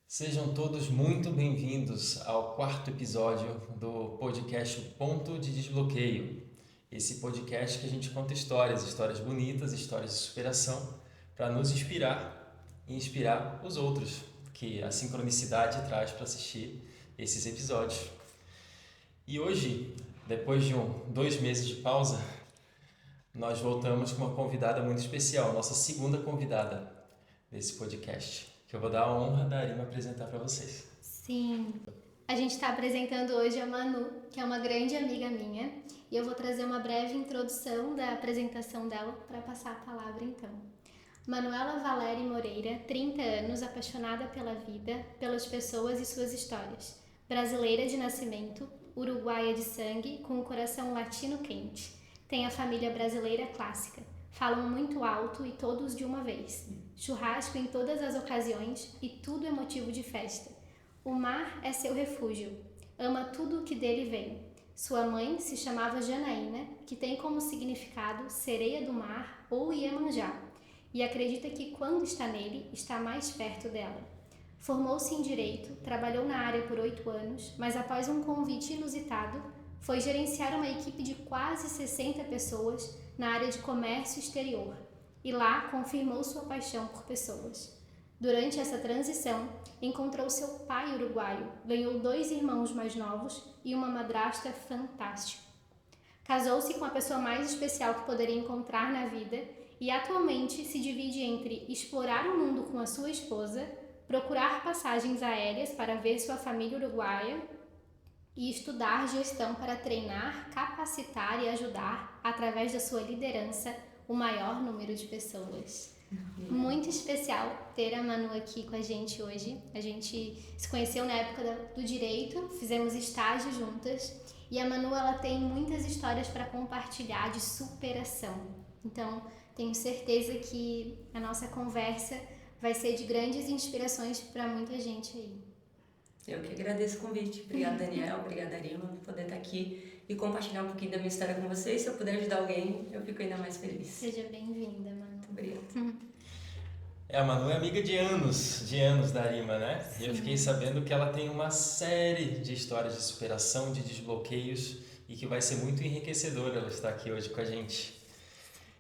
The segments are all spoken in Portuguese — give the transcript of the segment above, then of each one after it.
Sejam todos muito bem-vindos ao quarto episódio do podcast Ponto de Desbloqueio. Esse podcast que a gente conta histórias bonitas, histórias de superação, para nos inspirar e inspirar os outros, que a sincronicidade traz para assistir esses episódios. E hoje, depois de 2 meses de pausa, nós voltamos com uma convidada muito especial, nossa segunda convidada desse podcast, que eu vou dar a honra da Arima apresentar para vocês. Sim, a gente está apresentando hoje a Manu, que é uma grande amiga minha, e eu vou trazer uma breve introdução da apresentação dela para passar a palavra então. Manuela Valéria Moreira, 30 anos, apaixonada pela vida, pelas pessoas e suas histórias. Brasileira de nascimento, uruguaia de sangue, com o coração latino quente. Tem a família brasileira clássica. Falam muito alto e todos de uma vez. Churrasco em todas as ocasiões e tudo é motivo de festa. O mar é seu refúgio. Ama tudo o que dele vem. Sua mãe se chamava Janaína, que tem como significado sereia do mar ou Iemanjá, e acredita que quando está nele, está mais perto dela. Formou-se em Direito, trabalhou na área por 8 anos, mas após um convite inusitado, foi gerenciar uma equipe de quase 60 pessoas na área de comércio exterior, e lá confirmou sua paixão por pessoas. Durante essa transição, encontrou seu pai uruguaio, ganhou 2 irmãos mais novos e uma madrasta fantástica. Casou-se com a pessoa mais especial que poderia encontrar na vida e atualmente se divide entre explorar o mundo com a sua esposa, procurar passagens aéreas para ver sua família uruguaia e estudar gestão para treinar, capacitar e ajudar, através da sua liderança, o maior número de pessoas. Muito especial ter a Manu aqui com a gente hoje. A gente se conheceu na época do direito, fizemos estágio juntas e a Manu ela tem muitas histórias para compartilhar de superação. Então, tenho certeza que a nossa conversa vai ser de grandes inspirações para muita gente aí. Eu que agradeço o convite. Obrigada, Daniel. Obrigada, Arima, por poder estar aqui e compartilhar um pouquinho da minha história com vocês. Se eu puder ajudar alguém, eu fico ainda mais feliz. Seja bem-vinda, Manu. Muito obrigada. A Manu é amiga de anos da Arima, né? Sim. E eu fiquei sabendo que ela tem uma série de histórias de superação, de desbloqueios e que vai ser muito enriquecedora ela estar aqui hoje com a gente.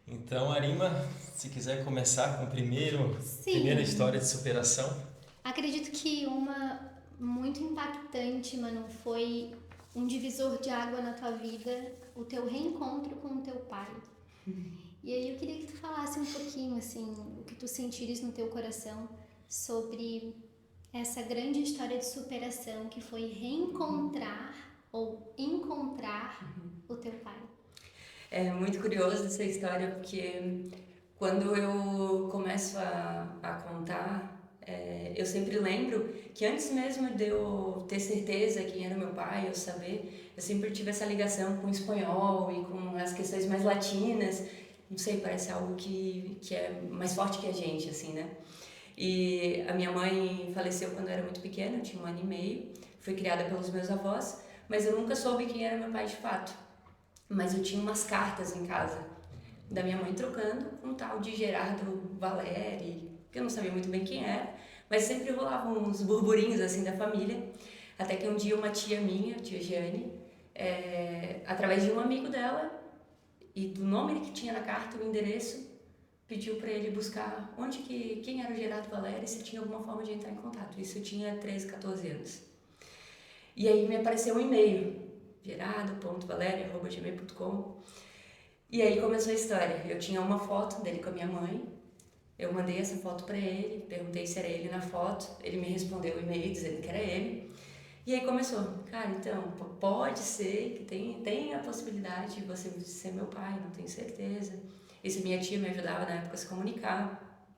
Então, Arima, se quiser começar com a primeira história de superação. Acredito que uma muito impactante, Manu, foi um divisor de água na tua vida, o teu reencontro com o teu pai. E aí eu queria que tu falasse um pouquinho, assim, o que tu sentires no teu coração sobre essa grande história de superação que foi reencontrar ou encontrar o teu pai. É muito curioso essa história, porque quando eu começo a contar, eu sempre lembro que antes mesmo de eu ter certeza quem era meu pai, eu saber, eu sempre tive essa ligação com o espanhol e com as questões mais latinas. Não sei, parece algo que é mais forte que a gente, assim, né? E a minha mãe faleceu quando eu era muito pequena, eu tinha 1 ano e meio, fui criada pelos meus avós, mas eu nunca soube quem era meu pai de fato. Mas eu tinha umas cartas em casa da minha mãe trocando com um tal de Gerardo Valério, que eu não sabia muito bem quem era, mas sempre rolavam uns burburinhos assim da família, até que um dia uma tia minha, tia Giane, através de um amigo dela e do nome que tinha na carta, o endereço, pediu para ele buscar quem era o Gerardo Valério e se tinha alguma forma de entrar em contato. Isso eu tinha 13, 14 anos. E aí me apareceu um e-mail, gerardo.valeria@gmail.com. E aí começou a história. Eu tinha uma foto dele com a minha mãe. Eu mandei essa foto para ele, perguntei se era ele na foto. Ele me respondeu o e-mail dizendo que era ele. E aí começou. Cara, então, pode ser que tem a possibilidade de você ser meu pai, não tenho certeza. Isso minha tia me ajudava na época a se comunicar.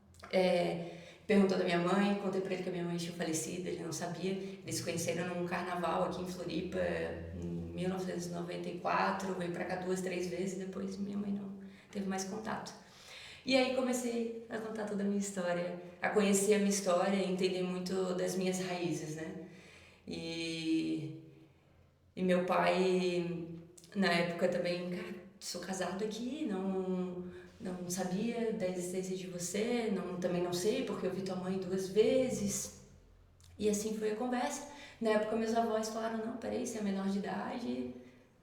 Perguntou da minha mãe, contei pra ele que a minha mãe tinha falecido, ele não sabia. Eles se conheceram num carnaval aqui em Floripa, em 1994, veio pra cá 2, 3 vezes, depois minha mãe não teve mais contato. E aí comecei a contar toda a minha história, a conhecer a minha história, entender muito das minhas raízes, né? E meu pai, na época também, cara, sou casado aqui, não sabia da existência de você, também não sei porque eu vi tua mãe 2 vezes. E assim foi a conversa. Na época, meus avós falaram, não, peraí, você é menor de idade,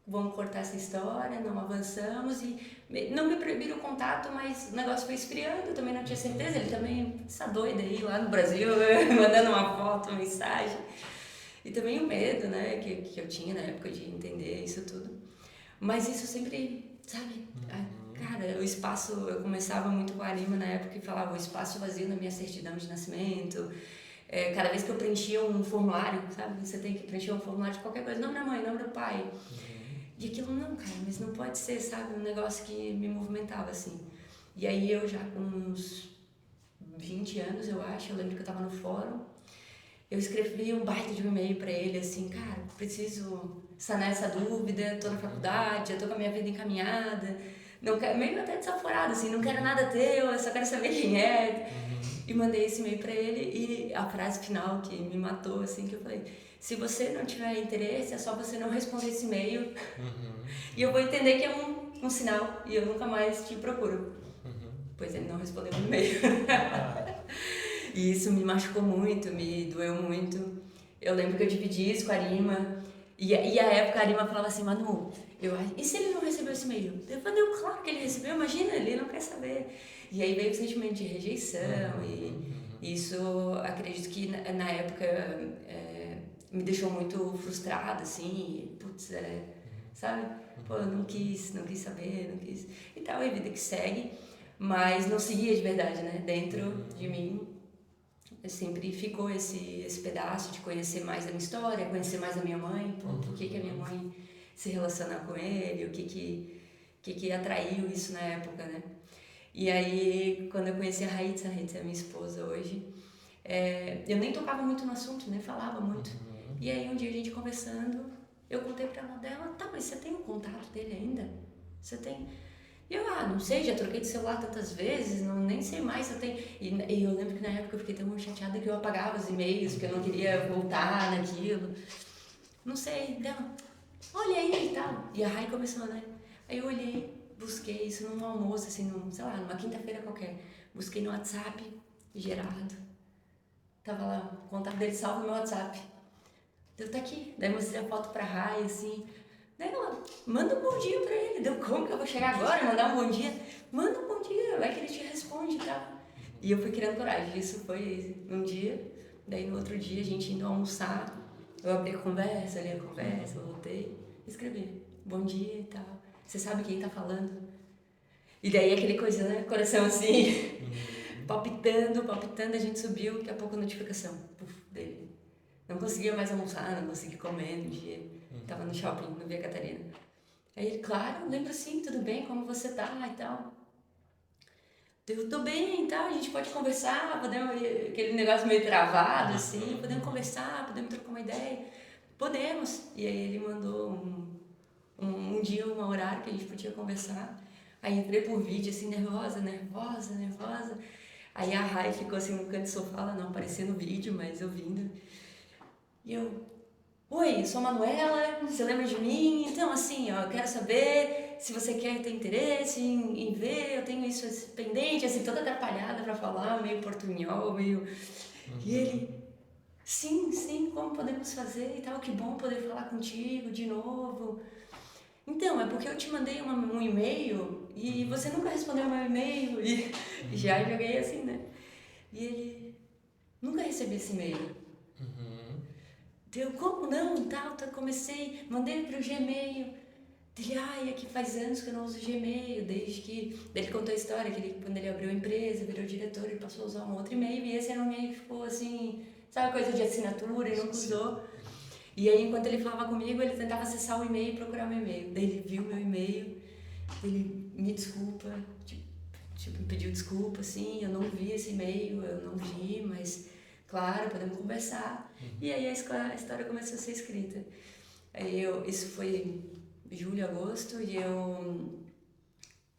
vamos cortar essa história, não avançamos. E não me proibiram o contato, mas o negócio foi esfriando, eu também não tinha certeza. Ele também, essa doida aí, lá no Brasil, mandando uma foto, uma mensagem. E também o medo, né, que eu tinha na época de entender isso tudo. Mas isso sempre, sabe, cara, o espaço, eu começava muito com a Arima na época e falava o espaço vazio na minha certidão de nascimento. Cada vez que eu preenchia um formulário, sabe, você tem que preencher um formulário de qualquer coisa, nome da mãe, nome do pai. E aquilo, não, cara, mas não pode ser, sabe, um negócio que me movimentava assim. E aí eu já com uns 20 anos, eu acho, eu lembro que eu tava no fórum, eu escrevi um baita de um e-mail pra ele, assim, cara, preciso sanar essa dúvida, tô na faculdade, já tô com a minha vida encaminhada, não quero, meio até desaforado, assim, não quero nada teu, eu só quero saber quem é. E mandei esse e-mail pra ele e a frase final que me matou, assim, que eu falei, se você não tiver interesse, é só você não responder esse e-mail e eu vou entender que é um sinal e eu nunca mais te procuro. Pois ele não respondeu o e-mail. E isso me machucou muito, me doeu muito. Eu lembro que eu dividi isso com a Arima. E a época a Arima falava assim, Manu, e se ele não recebeu esse e-mail? Eu falei, não, claro que ele recebeu, imagina, ele não quer saber. E aí veio o sentimento de rejeição e isso, acredito que na época me deixou muito frustrada, assim, putz, sabe? Pô, eu não quis saber, não quis. E tal, é a vida que segue, mas não seguia de verdade, né? Dentro de mim sempre ficou esse pedaço de conhecer mais da minha história, conhecer mais da minha mãe, por que a minha mãe se relaciona com ele, o que atraiu isso na época, né? E aí, quando eu conheci a Raitza é minha esposa hoje, eu nem tocava muito no assunto, nem falava muito. E aí, um dia a gente conversando, eu contei pra ela dela, tá, mas você tem o contato dele ainda? Você tem... E eu, não sei, já troquei de celular tantas vezes, nem sei mais se eu tenho... E eu lembro que na época eu fiquei tão chateada que eu apagava os e-mails, porque eu não queria voltar naquilo. Não sei, dela, olha aí e tal. E a Rai começou, né? Aí eu olhei, busquei isso num almoço, assim, sei lá, numa quinta-feira qualquer. Busquei no WhatsApp, Gerardo. Tava lá, o contato dele salvo no meu WhatsApp. Deu, tá aqui. Daí mostrei a foto pra Rai, assim... Daí ela, manda um bom dia pra ele. Deu, como que eu vou chegar agora e mandar um bom dia? Manda um bom dia, vai que ele te responde e tal. E eu fui criando coragem. Isso foi um dia. Daí no outro dia, a gente indo almoçar, eu abri a conversa, li a conversa, voltei, escrevi, bom dia e tal. Você sabe quem tá falando? E daí aquele coisa, né? Coração assim, palpitando, a gente subiu, daqui a pouco a notificação dele. Não conseguia mais almoçar, não conseguia comer no dia. Tava no shopping, no Via Catarina. Aí ele, claro, lembro sim, tudo bem, como você tá e tal. Eu tô bem e tal, a gente pode conversar, podemos, aquele negócio meio travado assim, podemos conversar, podemos trocar uma ideia. Podemos. E aí ele mandou um dia, um horário que a gente podia conversar. Aí entrei por vídeo assim, nervosa. Aí a Rai ficou assim no canto do sofá, ela não aparecia no vídeo, mas ouvindo. E eu, oi, sou a Manuela, você lembra de mim? Então assim, ó, eu quero saber se você quer ter interesse em ver, eu tenho isso pendente, assim, toda atrapalhada pra falar, meio portunhol, meio... E ele, sim, como podemos fazer e tal, que bom poder falar contigo de novo. Então, é porque eu te mandei um e-mail e você nunca respondeu meu e-mail e já joguei assim, né? E ele, nunca recebi esse e-mail. Eu, como não, tal, comecei, mandei pro Gmail. Ele, é que faz anos que eu não uso Gmail, desde que... Ele contou a história, que quando ele abriu a empresa, virou diretor, ele passou a usar um outro e-mail, e esse era um e-mail que ficou assim, sabe, coisa de assinatura, ele nunca usou. E aí, enquanto ele falava comigo, ele tentava acessar o e-mail e procurar meu e-mail. Daí ele viu meu e-mail, ele me desculpa, tipo, me pediu desculpa, assim, eu não vi esse e-mail, eu não vi, mas... Claro, podemos conversar. E aí a história começou a ser escrita. Aí isso foi julho, agosto, e eu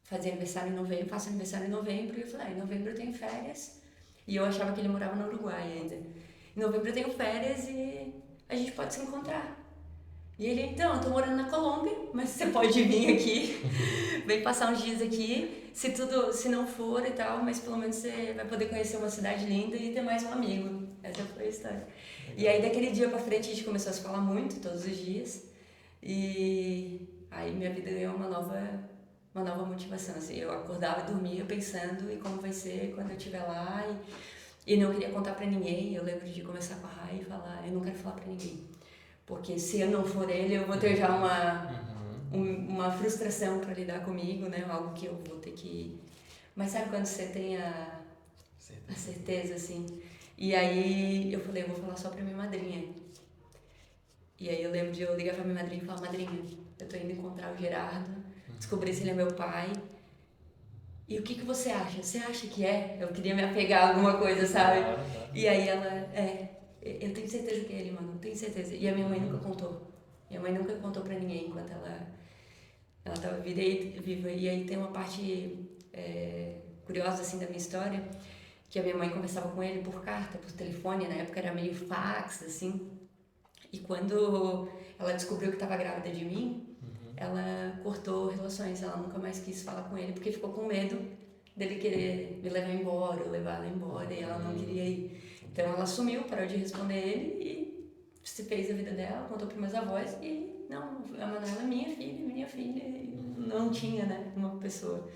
faço aniversário em novembro, e eu falei, em novembro eu tenho férias. E eu achava que ele morava no Uruguai ainda. Em novembro eu tenho férias e a gente pode se encontrar. E ele, então, eu tô morando na Colômbia, mas você pode vir aqui, vem passar uns dias aqui, se não for e tal, mas pelo menos você vai poder conhecer uma cidade linda e ter mais um amigo. Essa foi a história. E aí daquele dia pra frente a gente começou a se falar muito, todos os dias. E aí minha vida ganhou uma nova motivação, assim. Eu acordava e dormia pensando em como vai ser quando eu estiver lá. E não queria contar pra ninguém. Eu lembro de conversar com a Rai e falar, eu não quero falar pra ninguém. Porque se eu não for ele, eu vou ter já uma frustração pra lidar comigo, né? Algo que eu vou ter que... Mas sabe quando você tem a certeza, assim? E aí eu falei, eu vou falar só pra minha madrinha. E aí eu lembro de eu ligar pra minha madrinha e falar, madrinha, eu tô indo encontrar o Gerardo, descobrir se ele é meu pai. E o que você acha? Você acha que é? Eu queria me apegar a alguma coisa, sabe? E aí ela, eu tenho certeza que é ele, mano, tenho certeza. E a minha mãe nunca contou. Minha mãe nunca contou pra ninguém enquanto ela tava viva. E aí tem uma parte curiosa, assim, da minha história, que a minha mãe conversava com ele por carta, por telefone, na época era meio fax, assim. E quando ela descobriu que estava grávida de mim, ela cortou relações, ela nunca mais quis falar com ele, porque ficou com medo dele querer me levar embora, ou levar ela embora, e ela não queria ir. Então ela sumiu, parou de responder ele e se fez a vida dela, contou para meus avós e não, a Manuela é minha filha, e não tinha, né, uma pessoa.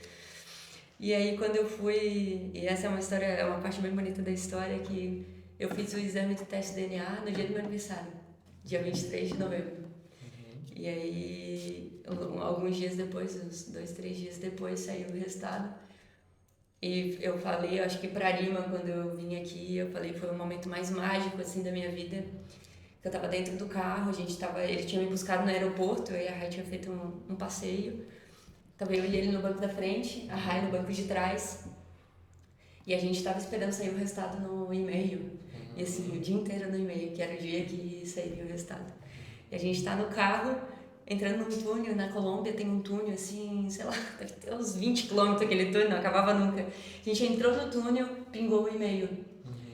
E aí quando eu fui, e essa é uma história, é uma parte bem bonita da história, que eu fiz o exame do teste de DNA no dia do meu aniversário, dia 23 de novembro. E aí, alguns dias depois, uns 2, 3 dias depois, saiu o resultado. E eu falei, eu acho que pra Arima, quando eu vim aqui, eu falei, foi o momento mais mágico, assim, da minha vida. Eu tava dentro do carro, ele tinha me buscado no aeroporto, eu e a Rai tinha feito um passeio. Tava eu e ele no banco da frente, a Rai no banco de trás. E a gente tava esperando sair o resultado no e-mail. E assim, o dia inteiro no e-mail, que era o dia que sairia o resultado. E a gente tá no carro, entrando num túnel, na Colômbia tem um túnel assim, sei lá, deve ter uns 20 quilômetros aquele túnel, não acabava nunca. A gente entrou no túnel, pingou o e-mail.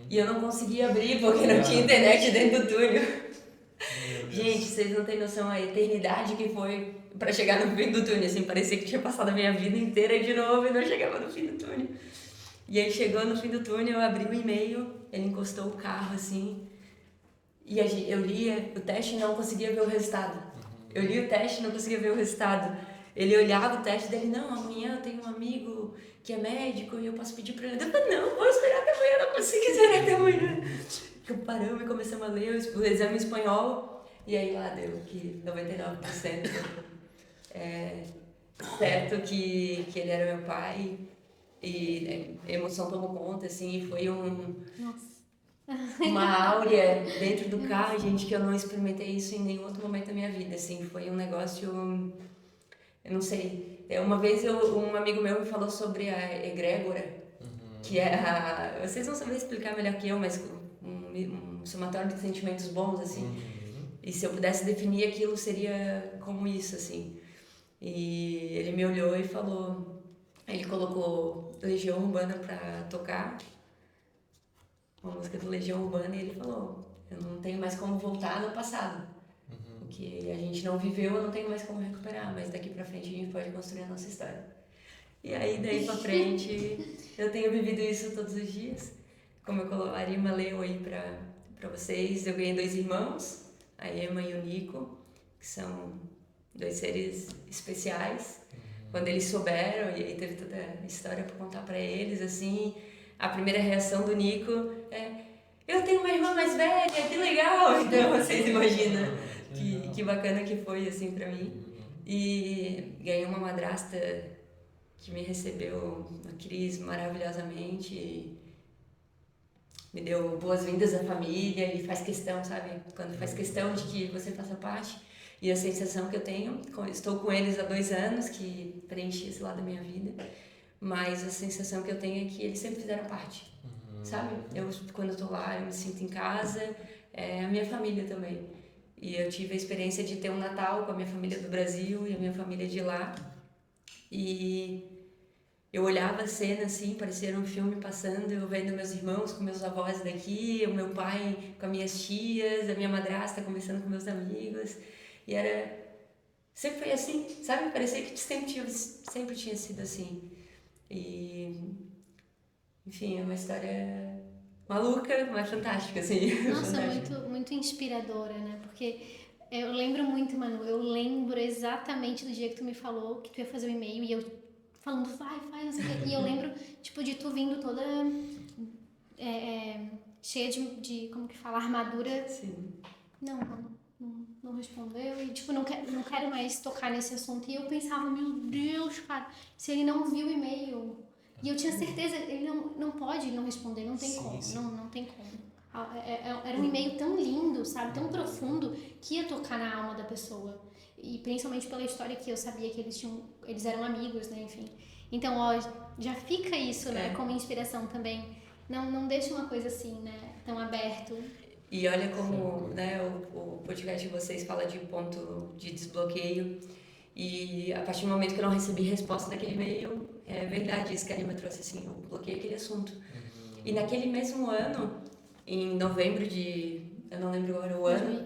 E eu não conseguia abrir porque não tinha internet dentro do túnel. Gente, vocês não têm noção a eternidade que foi pra chegar no fim do túnel, assim, parecia que tinha passado a minha vida inteira de novo e não chegava no fim do túnel. E aí chegou no fim do túnel, eu abri o e-mail, ele encostou o carro assim, e eu lia o teste e não conseguia ver o resultado. Eu li o teste e não conseguia ver o resultado. Ele olhava o teste dele, não, amanhã eu tenho um amigo que é médico e eu posso pedir pra ele. Eu falei, não, vou esperar até amanhã, não consigo esperar até amanhã. Paramos e começamos a ler o exame em espanhol, e aí lá deu que 99% certo que ele era meu pai, e a emoção tomou conta, assim, e foi uma áurea dentro do carro, gente, que eu não experimentei isso em nenhum outro momento da minha vida, assim, foi um negócio, eu não sei, uma vez um amigo meu me falou sobre a egrégora, que é vocês vão saber explicar melhor que eu, mas um somatório de sentimentos bons, assim, e se eu pudesse definir aquilo seria como isso, assim, e ele me olhou e falou, ele colocou Legião Urbana pra tocar, uma música do Legião Urbana, e ele falou, eu não tenho mais como voltar no passado. O que a gente não viveu, eu não tenho mais como recuperar, mas daqui pra frente a gente pode construir a nossa história. E aí, daí pra frente, eu tenho vivido isso todos os dias. Como a Arima leu aí pra vocês, eu ganhei 2 irmãos, a Emma e o Nico, que são 2 seres especiais. Quando eles souberam, e aí teve toda a história pra contar pra eles, assim, a primeira reação do Nico é, eu tenho uma irmã mais velha, que legal! Então vocês imaginam que bacana que foi, assim, pra mim. E ganhei uma madrasta que me recebeu, a Cris, maravilhosamente, me deu boas-vindas à família e faz questão, sabe? Quando faz questão de que você faça parte. E a sensação que eu tenho, estou com eles há 2 anos, que preenchi esse lado da minha vida, mas a sensação que eu tenho é que eles sempre fizeram parte, sabe? Quando eu tô lá, eu me sinto em casa, é a minha família também. E eu tive a experiência de ter um Natal com a minha família do Brasil e a minha família de lá. E eu olhava a cena assim, parecia um filme passando, eu vendo meus irmãos com meus avós daqui, o meu pai com as minhas tias, a minha madrasta conversando com meus amigos. E sempre foi assim, sabe? Parecia que sempre tinha sido assim. E, enfim, é uma história maluca, mas fantástica, assim. Nossa, Fantástica. muito inspiradora, né? Porque eu lembro muito, Manu, eu lembro exatamente do dia que tu me falou que tu ia fazer o e-mail e eu falando, vai, não sei o quê. E eu lembro, tipo, de tu vindo toda cheia de, como que fala, armadura. Sim. Não respondeu e, tipo, não quero mais tocar nesse assunto. E eu pensava, meu Deus, cara, se ele não viu o e-mail. E eu tinha certeza, ele não pode não responder, não tem como, não tem como. Era um e-mail tão lindo, sabe, tão profundo, que ia tocar na alma da pessoa. E principalmente pela história que eu sabia que eles eram amigos, né, enfim. Então, ó, já fica isso, né, como inspiração também. Não deixa uma coisa assim, né, tão aberto. E olha como, né, o podcast de vocês fala de ponto de desbloqueio. E a partir do momento que eu não recebi resposta daquele e-mail, é verdade isso que a Anima trouxe, assim, eu bloqueei aquele assunto. E naquele mesmo ano, em novembro eu não lembro agora o ano,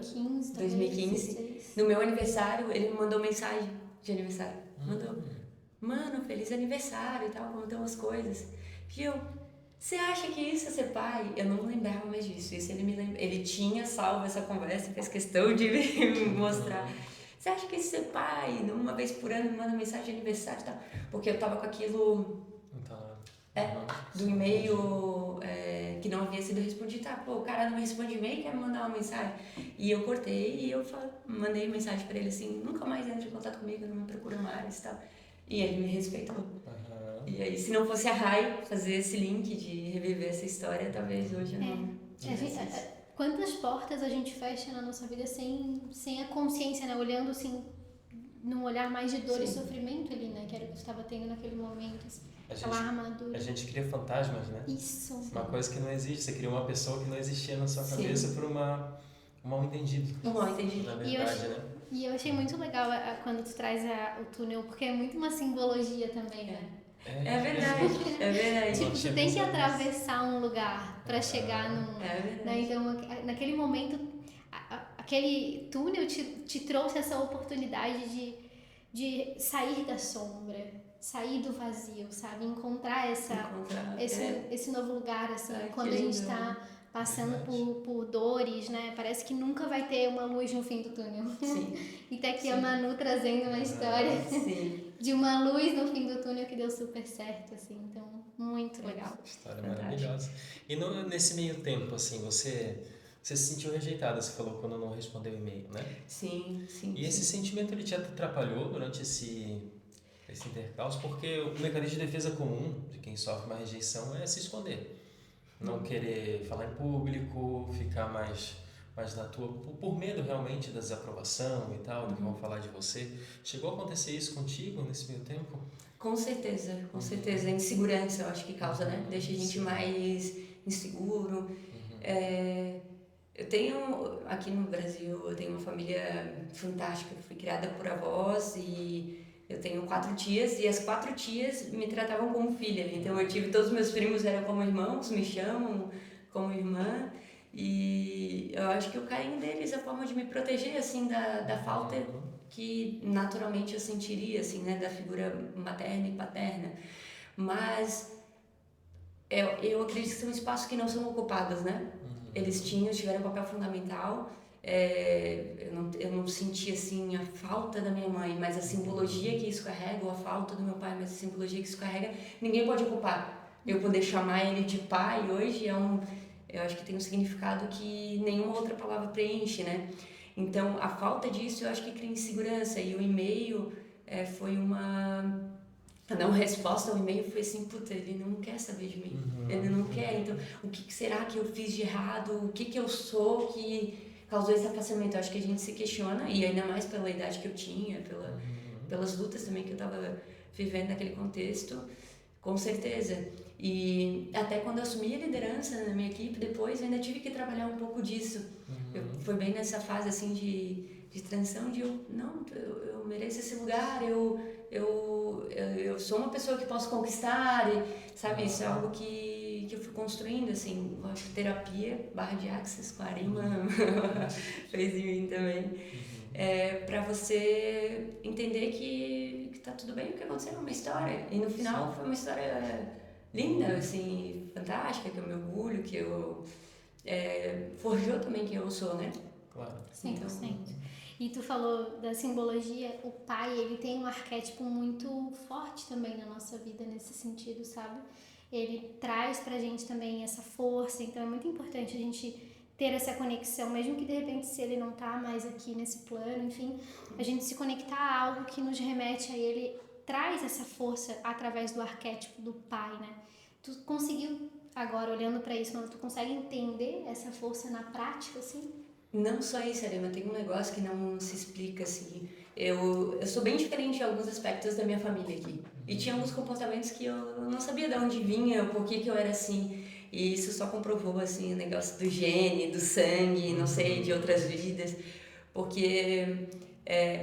2015, no meu aniversário, ele me mandou mensagem de aniversário. Mandou, mano, feliz aniversário e tal, contou as coisas. Viu? Você acha que isso é ser pai? Eu não lembrava mais disso. Isso ele tinha salvo essa conversa, fez questão de me mostrar. Você acha que isso é ser pai? Uma vez por ano me manda mensagem de aniversário e tal. Porque eu tava com aquilo do e-mail que não havia sido respondido. Tá, pô, o cara não me responde e-mail, quer me mandar uma mensagem. E eu cortei e eu mandei mensagem pra ele assim, nunca mais entra em contato comigo, não me procura mais e tal. E ele me respeitou. E aí, se não fosse a Rai fazer esse link de reviver essa história, talvez hoje eu não quantas portas a gente fecha na nossa vida sem a consciência, né? Olhando assim, num olhar mais de dor e sofrimento ali, né? Que era o que tu estava tendo naquele momento. Assim, aquela armadura. A gente cria fantasmas, né? Isso. Uma coisa que não existe. Você cria uma pessoa que não existia na sua cabeça por um mal entendido. Um mal entendido. Na verdade, né? E eu achei muito legal quando tu traz o túnel, porque é muito uma simbologia também, né? É verdade. Tipo, tu tem que atravessar um lugar pra chegar num... Né? Então, naquele momento, aquele túnel te trouxe essa oportunidade de sair da sombra, sair do vazio, sabe? Encontrar esse novo lugar, assim, quando a gente tá passando por dores, né? Parece que nunca vai ter uma luz no fim do túnel. Sim. E tá aqui a Manu trazendo uma história de uma luz no fim do túnel que deu super certo, assim. Então, muito legal. História maravilhosa. E nesse meio tempo, assim, você se sentiu rejeitada, você falou, quando não respondeu o e-mail, né? Sim. E esse sentimento, ele te atrapalhou durante esse intercalço? Porque o mecanismo de defesa comum de quem sofre uma rejeição é se esconder. Não querer falar em público, ficar mais na tua, por medo realmente da desaprovação e tal, do que vão falar de você. Chegou a acontecer isso contigo nesse meio tempo? Com certeza. A insegurança eu acho que causa, né? Deixa a gente mais inseguro. Eu tenho, aqui no Brasil, eu tenho uma família fantástica, fui criada por avós e eu tenho 4 tias e as 4 tias me tratavam como filha. Então todos os meus primos eram como irmãos, me chamam como irmã. E eu acho que o carinho deles, a forma de me proteger, assim, da falta que naturalmente eu sentiria, assim, né, da figura materna e paterna. Mas eu acredito que são espaços que não são ocupados, né? Eles tiveram um papel fundamental. Eu não senti, assim, a falta da minha mãe, mas a simbologia que isso carrega, ou a falta do meu pai, mas a simbologia que isso carrega, ninguém pode ocupar. Eu poder chamar ele de pai hoje eu acho que tem um significado que nenhuma outra palavra preenche, né? Então, a falta disso eu acho que cria insegurança. E o e-mail foi a não resposta ao e-mail foi assim, puta, ele não quer saber de mim. Ele não quer. Então, o que será que eu fiz de errado? O que eu sou que causou esse afastamento? Eu acho que a gente se questiona, e ainda mais pela idade que eu tinha, pelas lutas também que eu estava vivendo naquele contexto, com certeza. E até quando eu assumi a liderança na minha equipe, depois eu ainda tive que trabalhar um pouco disso. Foi bem nessa fase assim de transição, eu mereço esse lugar, eu sou uma pessoa que posso conquistar, e, sabe, isso é algo que eu fui construindo, assim, acho que terapia, barra de Access com a Arima fez em mim também, para você entender que tá tudo bem, o que aconteceu é uma história, e no final foi uma história linda, assim, fantástica, que eu me orgulho, que eu forjou também quem eu sou, né? Claro. 100%. E tu falou da simbologia, o pai, ele tem um arquétipo muito forte também na nossa vida nesse sentido, sabe? Ele traz pra gente também essa força, então é muito importante a gente ter essa conexão, mesmo que de repente se ele não tá mais aqui nesse plano, enfim, a gente se conectar a algo que nos remete a ele, traz essa força através do arquétipo do pai, né? Tu conseguiu, agora olhando pra isso, mano, tu consegue entender essa força na prática, assim? Não só isso, Arema, tem um negócio que não se explica, assim. Eu sou bem diferente em alguns aspectos da minha família aqui. E tinha alguns comportamentos que eu não sabia de onde vinha, por que eu era assim. E isso só comprovou, assim, o negócio do gene, do sangue, não sei, de outras vidas. Porque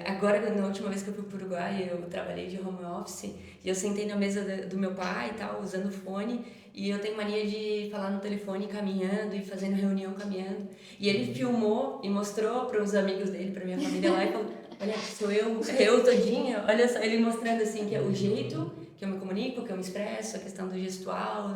agora, na última vez que eu fui para o Uruguai, eu trabalhei de home office e eu sentei na mesa do meu pai e tal, usando fone. E eu tenho mania de falar no telefone caminhando e fazendo reunião caminhando. E ele filmou e mostrou para os amigos dele, para minha família lá, e falou: olha, sou eu todinha. Olha só, ele mostrando assim que é o jeito que eu me comunico, que eu me expresso, a questão do gestual,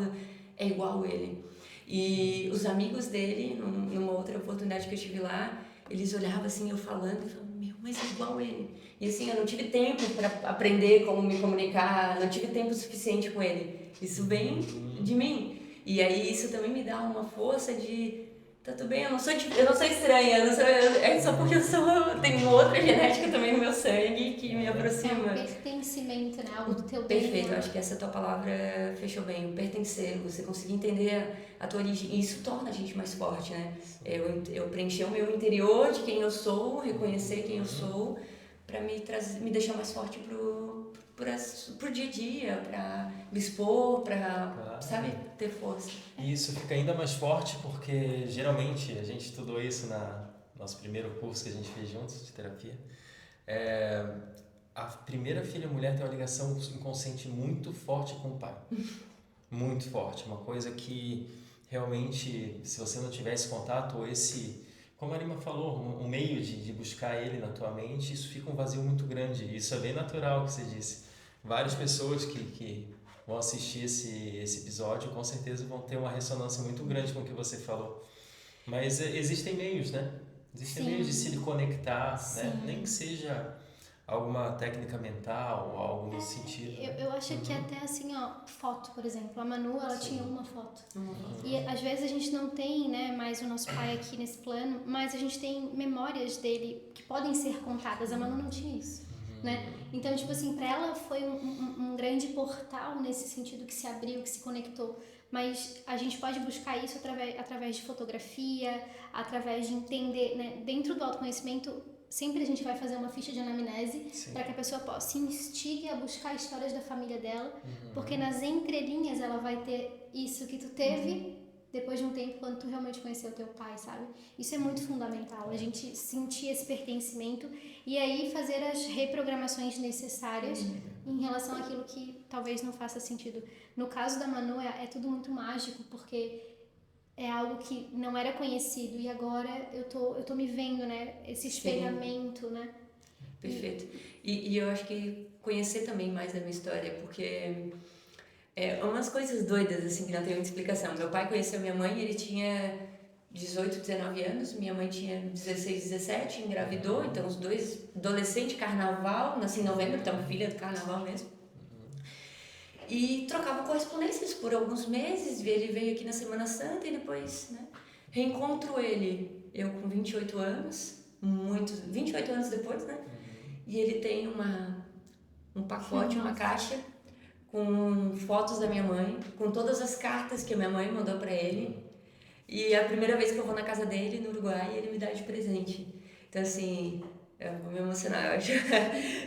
é igual ele. E os amigos dele, numa outra oportunidade que eu estive lá, eles olhavam assim, eu falando, e falavam: meu, mas é igual ele. E assim, eu não tive tempo para aprender como me comunicar, não tive tempo suficiente com ele. Isso vem de mim. E aí isso também me dá uma força de tá tudo bem, eu não sou estranha, é só porque eu tenho outra genética também no meu sangue que me aproxima. É um pertencimento, né? Algo do teu Perfeito, DNA. eu acho que essa tua palavra fechou bem, o pertencer, você conseguir entender a tua origem, e isso torna a gente mais forte, né? Eu preencher o meu interior de quem eu sou, reconhecer quem eu sou, para me deixar mais forte pro dia a dia, para me expor, para, sabe, ter força. E isso fica ainda mais forte porque geralmente a gente estudou isso na nosso primeiro curso que a gente fez juntos de terapia. A primeira filha mulher tem uma ligação inconsciente muito forte com o pai. Muito forte. Uma coisa que realmente, se você não tivesse contato, ou como a Arima falou, um meio de buscar ele na tua mente, isso fica um vazio muito grande. Isso é bem natural que você disse. Várias pessoas que vão assistir esse episódio com certeza vão ter uma ressonância muito grande com o que você falou. Mas existem meios, né? Existem meios de se conectar, né? Nem que seja alguma técnica mental ou algo nesse sentido. Eu acho que até assim, ó, foto, por exemplo. A Manu, ela tinha uma foto. E às vezes a gente não tem, né, mais o nosso pai aqui nesse plano, mas a gente tem memórias dele que podem ser contadas. A Manu não tinha isso, né? Então, tipo assim, pra ela foi um grande portal nesse sentido que se abriu, que se conectou. Mas a gente pode buscar isso através de fotografia, através de entender, né? Dentro do autoconhecimento, sempre a gente vai fazer uma ficha de anamnese para que a pessoa se instigue a buscar histórias da família dela, porque nas entrelinhas ela vai ter isso que tu teve depois de um tempo quando tu realmente conheceu o teu pai, sabe? Isso é muito fundamental, a gente sentir esse pertencimento e aí fazer as reprogramações necessárias em relação àquilo que talvez não faça sentido. No caso da Manu é tudo muito mágico, porque é algo que não era conhecido e agora eu tô me vendo, né? Esse espelhamento, né? Perfeito. E eu acho que conhecer também mais da minha história, porque umas coisas doidas, assim, que não tem muita explicação. Meu pai conheceu minha mãe, ele tinha 18, 19 anos, minha mãe tinha 16, 17, engravidou, então os dois, adolescente, carnaval, nasci em novembro, então filha do carnaval mesmo. E trocava correspondências por alguns meses, ele veio aqui na Semana Santa e depois, né, reencontro ele, eu com 28 anos, 28 anos depois, né, e ele tem um pacote, uma caixa com fotos da minha mãe, com todas as cartas que a minha mãe mandou para ele, e a primeira vez que eu vou na casa dele, no Uruguai, ele me dá de presente. Então, assim, eu vou me emocionar, eu acho.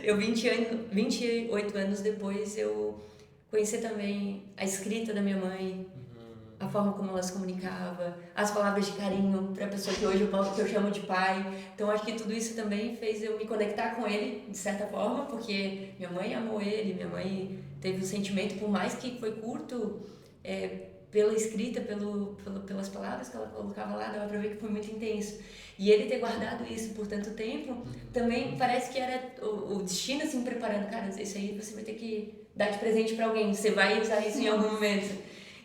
Eu, 28 anos depois, eu conheci também a escrita da minha mãe, a forma como ela se comunicava, as palavras de carinho para a pessoa que hoje eu chamo de pai. Então, acho que tudo isso também fez eu me conectar com ele, de certa forma, porque minha mãe amou ele, minha mãe teve um sentimento, por mais que foi curto, pela escrita, pelas palavras que ela colocava lá, dava pra ver que foi muito intenso. E ele ter guardado isso por tanto tempo, também parece que era o destino assim preparando, cara, isso aí você vai ter que dar de presente pra alguém, você vai usar isso em algum momento.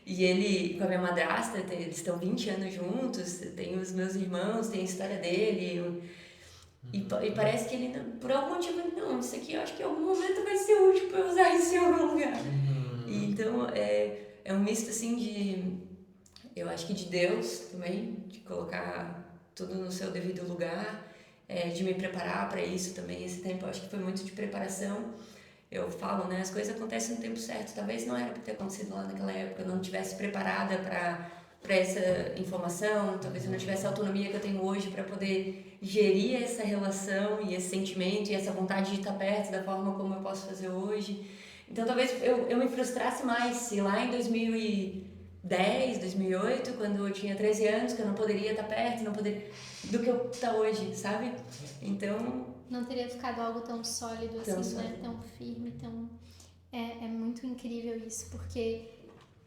E ele, com a minha madrasta, eles estão 20 anos juntos, tem os meus irmãos, tem a história dele, e parece que ele, por algum motivo, ele, não, isso aqui eu acho que em algum momento vai ser útil pra eu usar isso em algum lugar. E, então, é um misto, assim, eu acho que de Deus também, de colocar tudo no seu devido lugar, de me preparar para isso também. Esse tempo eu acho que foi muito de preparação. Eu falo, né, as coisas acontecem no tempo certo. Talvez não era para ter acontecido lá naquela época, eu não estivesse preparada para essa informação, talvez eu não tivesse a autonomia que eu tenho hoje para poder gerir essa relação e esse sentimento e essa vontade de estar perto da forma como eu posso fazer hoje. Então talvez eu me frustrasse mais se lá em 2010, 2008, quando eu tinha 13 anos, que eu não poderia estar perto, não poderia, do que eu estar hoje, sabe? Então... Não teria ficado algo tão sólido assim, né? Tão firme, tão... É muito incrível isso, porque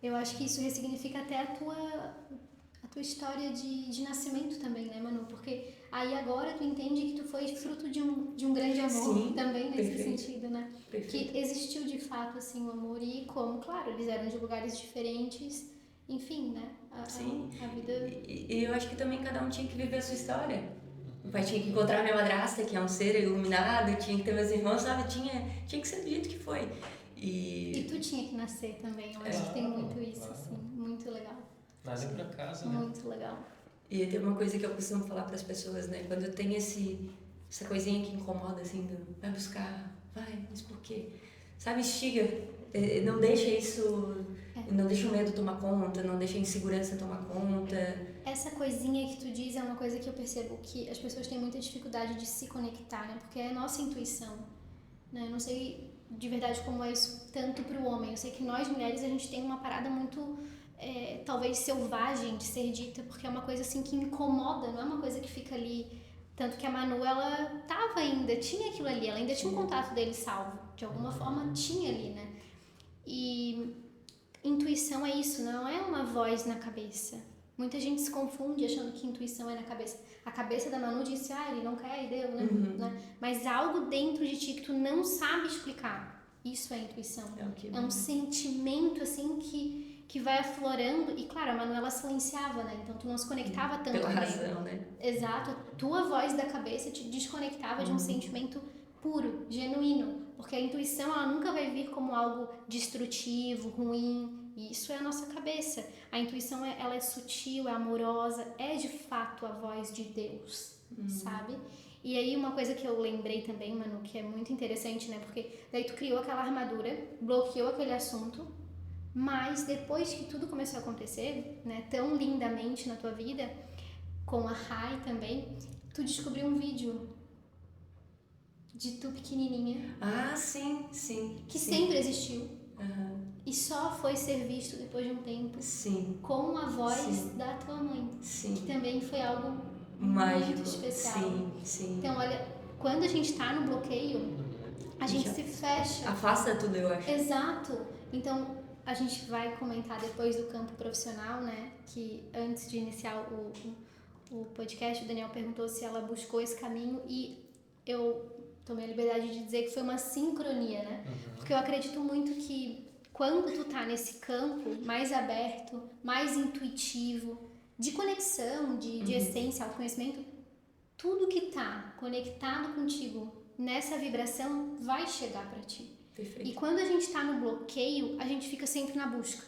eu acho que isso ressignifica até a tua história de nascimento também, né, Manu? Porque aí agora tu entende que tu foi fruto de um grande amor. Sim, também nesse perfeito. Sentido, né? Perfeito. Que existiu de fato, assim, o amor e como, claro, eles eram de lugares diferentes, enfim, né? Sim. A vida... E eu acho que também cada um tinha que viver a sua história. O pai tinha que encontrar minha madrasta, que é um ser iluminado, tinha que ter meus irmãos, sabe? Tinha que ser do jeito que foi. E tu tinha que nascer também, eu acho que tem muito isso, assim, muito legal. Nasce por acaso, né? Muito legal. E tem uma coisa que eu costumo falar para as pessoas, né? Quando tem essa coisinha que incomoda, assim, vai buscar, vai, mas por quê? Sabe, instiga, não deixa isso, não deixa o medo tomar conta, não deixa a insegurança tomar conta. Essa coisinha que tu diz é uma coisa que eu percebo que as pessoas têm muita dificuldade de se conectar, né? Porque é a nossa intuição, né? Eu não sei de verdade como é isso tanto para o homem. Eu sei que nós mulheres a gente tem uma parada muito talvez selvagem de ser dita, porque é uma coisa assim que incomoda, não é uma coisa que fica ali. Tanto que a Manu, ela tava ainda, tinha aquilo ali, ela ainda tinha um contato dele salvo, de alguma forma tinha ali, né? E intuição é isso, não é uma voz na cabeça. Muita gente se confunde achando que intuição é na cabeça. A cabeça da Manu disse, ele não quer e deu, né? Né? Mas algo dentro de ti que tu não sabe explicar, isso é intuição. É um sentimento assim que vai aflorando. E claro, a Manuela silenciava, né? Então tu não se conectava tanto. Pela razão, né? Exato. A tua voz da cabeça te desconectava de um sentimento puro, genuíno. Porque a intuição, ela nunca vai vir como algo destrutivo, ruim. E isso é a nossa cabeça. A intuição, ela é sutil, é amorosa, é de fato a voz de Deus, sabe? E aí uma coisa que eu lembrei também, Manu, que é muito interessante, né? Porque daí tu criou aquela armadura, bloqueou aquele assunto, mas depois que tudo começou a acontecer, né, tão lindamente na tua vida, com a Rai também, tu descobriu um vídeo de tu pequenininha. Ah, sim. Que sempre existiu. E só foi ser visto depois de um tempo. Sim. Com a voz da tua mãe. Sim. Que também foi algo mágico, muito especial. Sim. Então, olha, quando a gente tá no bloqueio, a gente se fecha. Afasta tudo, eu acho. Exato. Então, a gente vai comentar depois do campo profissional, né? Que antes de iniciar o podcast, o Daniel perguntou se ela buscou esse caminho e eu tomei a liberdade de dizer que foi uma sincronia, né? Porque eu acredito muito que quando tu tá nesse campo mais aberto, mais intuitivo, de conexão, de essência, autoconhecimento, tudo que tá conectado contigo nessa vibração vai chegar pra ti. Perfeito. E quando a gente tá no bloqueio, a gente fica sempre na busca.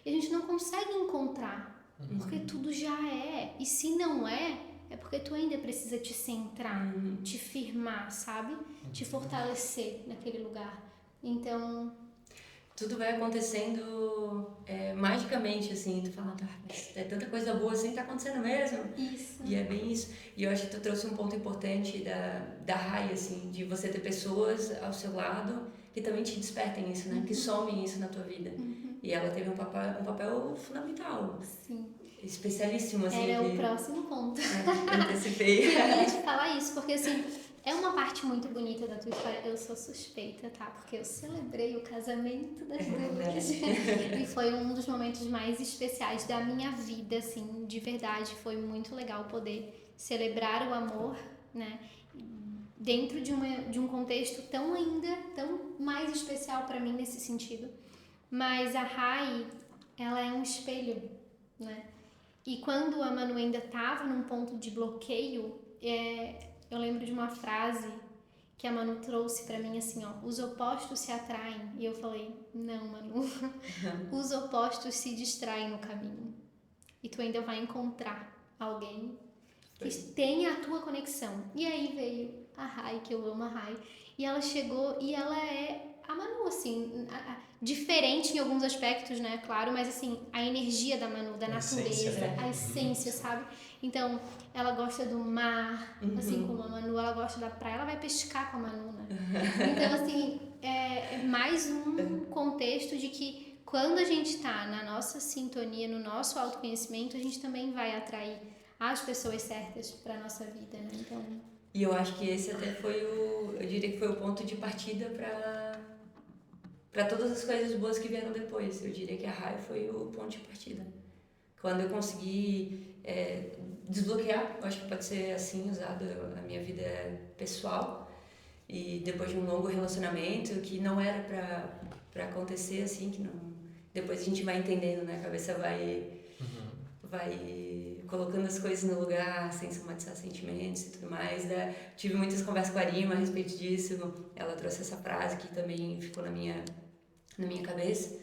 E a gente não consegue encontrar, porque tudo já é. E se não é porque tu ainda precisa te centrar, te firmar, sabe? Te fortalecer naquele lugar. Então... tudo vai acontecendo magicamente, assim, tu fala, mas é tanta coisa boa assim, tá acontecendo mesmo. Isso. E é bem isso. E eu acho que tu trouxe um ponto importante da Rai, assim, de você ter pessoas ao seu lado que também te despertem isso, né? Que somem isso na tua vida. E ela teve um papel fundamental. Sim. Especialíssimo, assim. Era o próximo ponto. Antecipei. Eu ia te falar isso, porque assim, É uma parte muito bonita da tua história. Eu sou suspeita, tá? Porque eu celebrei o casamento das duas. E foi um dos momentos mais especiais da minha vida, assim, de verdade. Foi muito legal poder celebrar o amor, né? Dentro de um contexto tão mais especial para mim nesse sentido. Mas a Rai, ela é um espelho, né? E quando a Manu ainda estava num ponto de bloqueio, eu lembro de uma frase que a Manu trouxe pra mim assim, ó, os opostos se atraem. E eu falei, não, Manu, os opostos se distraem no caminho. E tu ainda vai encontrar alguém que tenha a tua conexão. E aí veio a Rai, que eu amo a Rai. E ela chegou e ela é a Manu, assim, diferente em alguns aspectos, né, claro, mas assim, a energia da Manu, da natureza, a essência, sabe? Então, ela gosta do mar, assim como a Manu, ela gosta da praia, ela vai pescar com a Manu, né? Então, assim, é mais um contexto de que quando a gente tá na nossa sintonia, no nosso autoconhecimento, a gente também vai atrair as pessoas certas pra nossa vida, né? Então... E eu acho que esse até foi eu diria que foi o ponto de partida para todas as coisas boas que vieram depois. Eu diria que a Rai foi o ponto de partida. Quando eu consegui desbloquear, eu acho que pode ser assim usado, a minha vida pessoal, e depois de um longo relacionamento que não era para acontecer assim, que não, depois a gente vai entendendo, né? A cabeça vai colocando as coisas no lugar, sem somatizar sentimentos e tudo mais. Né? Tive muitas conversas com a Arima a respeito disso. Ela trouxe essa frase que também ficou na minha cabeça.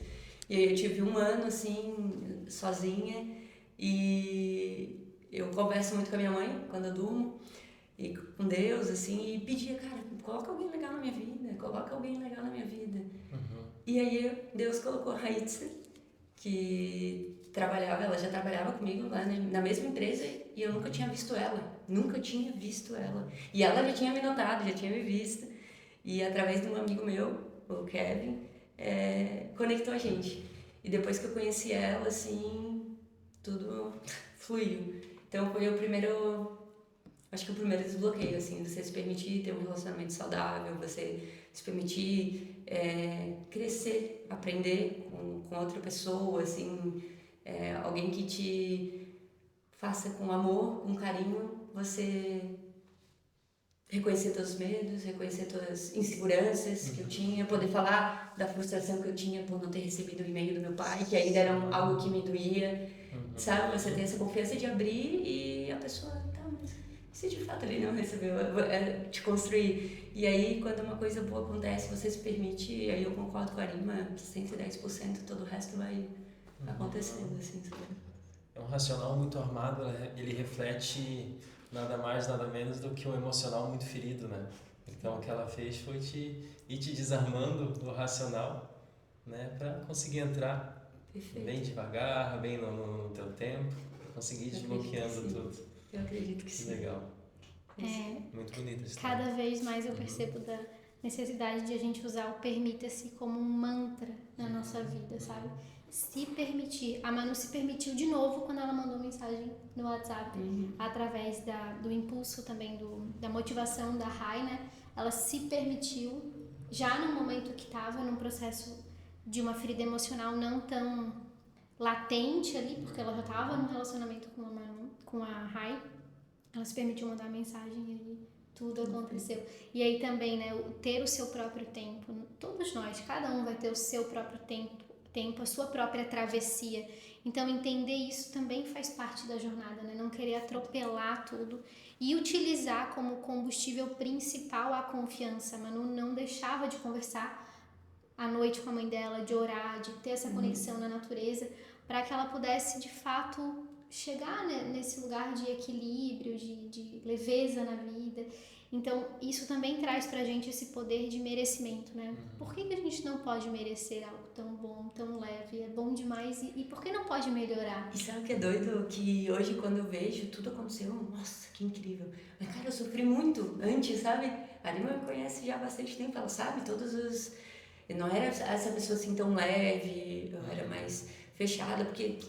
E aí eu tive um ano, assim, sozinha. E eu converso muito com a minha mãe quando eu durmo. E com Deus, assim, e pedia, cara, coloca alguém legal na minha vida. Coloca alguém legal na minha vida. E aí Deus colocou a Raíssa, que ela já trabalhava comigo lá na mesma empresa e eu nunca tinha visto ela. E ela já tinha me notado, já tinha me visto. E através de um amigo meu, o Kevin, conectou a gente. E depois que eu conheci ela, assim, tudo fluiu. Então foi o primeiro desbloqueio, assim, você se permitir ter um relacionamento saudável, você se permitir crescer, aprender com outra pessoa, assim, alguém que te faça com amor, com carinho, você reconhecer teus medos, reconhecer tuas inseguranças que eu tinha, poder falar da frustração que eu tinha por não ter recebido o e-mail do meu pai, que ainda era algo que me doía, sabe? Você ter essa confiança de abrir e a pessoa, tá, mas se de fato ele não recebeu, te construir. E aí, quando uma coisa boa acontece, você se permite, e aí eu concordo com a Arima, 110%, todo o resto vai acontecendo, assim, sabe? É um racional muito armado, ele reflete nada mais, nada menos do que um emocional muito ferido, né? Então o que ela fez foi ir te desarmando do racional, né? Para conseguir entrar bem devagar, bem no teu tempo, conseguir ir desbloqueando tudo. Eu acredito que sim. Legal. Muito bonita essa história. Cada vez mais eu percebo da necessidade de a gente usar o permita-se como um mantra na nossa vida, sabe? Se permitir. A Manu se permitiu de novo quando ela mandou mensagem no WhatsApp, através do impulso também, da motivação da Rai, né? Ela se permitiu, já no momento que estava num processo de uma ferida emocional não tão latente ali, porque ela já estava num relacionamento com a Manu, com a Rai, ela se permitiu mandar mensagem e aí tudo aconteceu. E aí também, né, ter o seu próprio tempo. Todos nós, cada um vai ter o seu próprio tempo, a sua própria travessia. Então entender isso também faz parte da jornada, né? Não querer atropelar tudo e utilizar como combustível principal a confiança. A Manu não deixava de conversar à noite com a mãe dela, de orar, de ter essa conexão na natureza, para que ela pudesse de fato chegar, né, nesse lugar de equilíbrio, de leveza na vida. Então, isso também traz pra gente esse poder de merecimento, né? Por que a gente não pode merecer algo tão bom, tão leve? É bom demais e por que não pode melhorar? E sabe o que é doido? Que hoje, quando eu vejo, tudo aconteceu, nossa, que incrível. Mas, cara, eu sofri muito antes, sabe? A Arima me conhece já há bastante tempo, ela sabe todos os... Eu não era essa pessoa assim tão leve, eu era mais fechada, porque...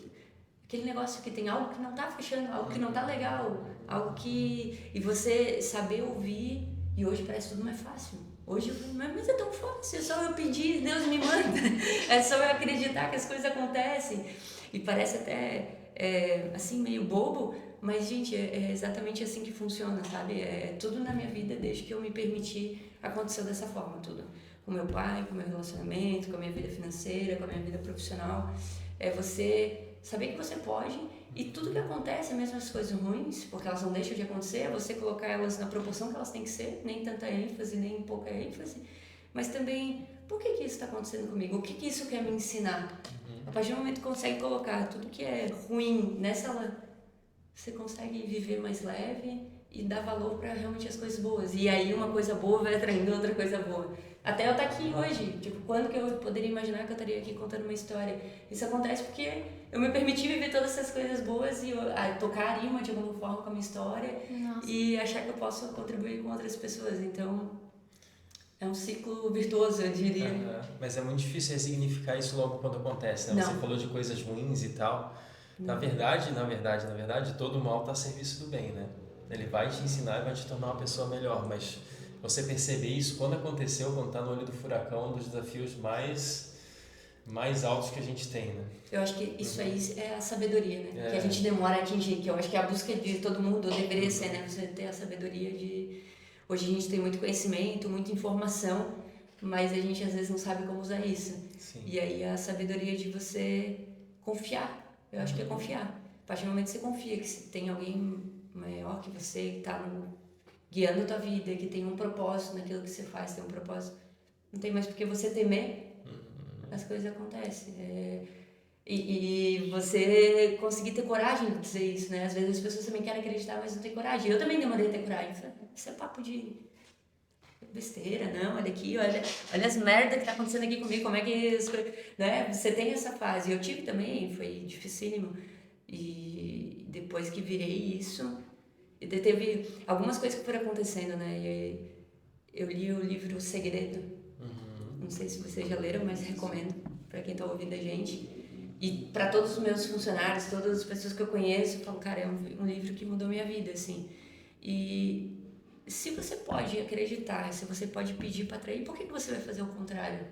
Aquele negócio que tem algo que não tá fechando, algo que não tá legal, algo que... E você saber ouvir E hoje parece tudo mais fácil. Hoje eu falo, mas é tão fácil, é só eu pedir, Deus me manda. É só eu acreditar que as coisas acontecem. E parece até, assim, meio bobo, mas, gente, é exatamente assim que funciona, sabe? Tudo na minha vida, desde que eu me permiti, aconteceu dessa forma, tudo. Com meu pai, com meu relacionamento, com a minha vida financeira, com a minha vida profissional. É você saber que você pode, e tudo que acontece, mesmo as coisas ruins, porque elas não deixam de acontecer, é você colocar elas na proporção que elas têm que ser, nem tanta ênfase, nem pouca ênfase, mas também, por que isso está acontecendo comigo? O que isso quer me ensinar? A partir do momento que consegue colocar tudo que é ruim nessa, você consegue viver mais leve e dar valor para realmente as coisas boas. E aí uma coisa boa vai atraindo outra coisa boa. Até eu estar aqui hoje, tipo, quando que eu poderia imaginar que eu estaria aqui contando uma história? Isso acontece porque eu me permiti viver todas essas coisas boas e tocar a rima de alguma forma com a minha história. Nossa. E achar que eu posso contribuir com outras pessoas. Então, é um ciclo virtuoso, eu diria. Mas é muito difícil ressignificar isso logo quando acontece, né? Você falou de coisas ruins e tal. Na verdade, todo mal está a serviço do bem, né? Ele vai te ensinar e vai te tornar uma pessoa melhor, mas você perceber isso quando aconteceu, quando está no olho do furacão, um dos desafios mais altos que a gente tem, né? Eu acho que isso aí é a sabedoria, né? Que a gente demora a atingir, que eu acho que é a busca de todo mundo, ou deveria ser, né? Você ter a sabedoria de... Hoje a gente tem muito conhecimento, muita informação, mas a gente às vezes não sabe como usar isso. Sim. E aí a sabedoria de você confiar, eu acho que é confiar. A partir do momento que você confia que tem alguém maior que você, que está guiando a tua vida, que tem um propósito naquilo que você faz, tem um propósito, não tem mais por que você temer, as coisas acontecem. E você conseguir ter coragem de dizer isso, né? Às vezes as pessoas também querem acreditar, mas não tem coragem. Eu também demorei a ter coragem. Falei, isso é papo de besteira, não, olha aqui, olha as merdas que tá acontecendo aqui comigo, como é que... Né? Você tem essa fase. Eu tive também, foi dificílimo. E depois que virei isso, e teve algumas coisas que foram acontecendo, né? E eu li o livro O Segredo. Não sei se vocês já leram, mas recomendo para quem tá ouvindo a gente. E para todos os meus funcionários, todas as pessoas que eu conheço, eu falo, cara, é um livro que mudou minha vida, assim. E se você pode acreditar, se você pode pedir para atrair, por que você vai fazer o contrário?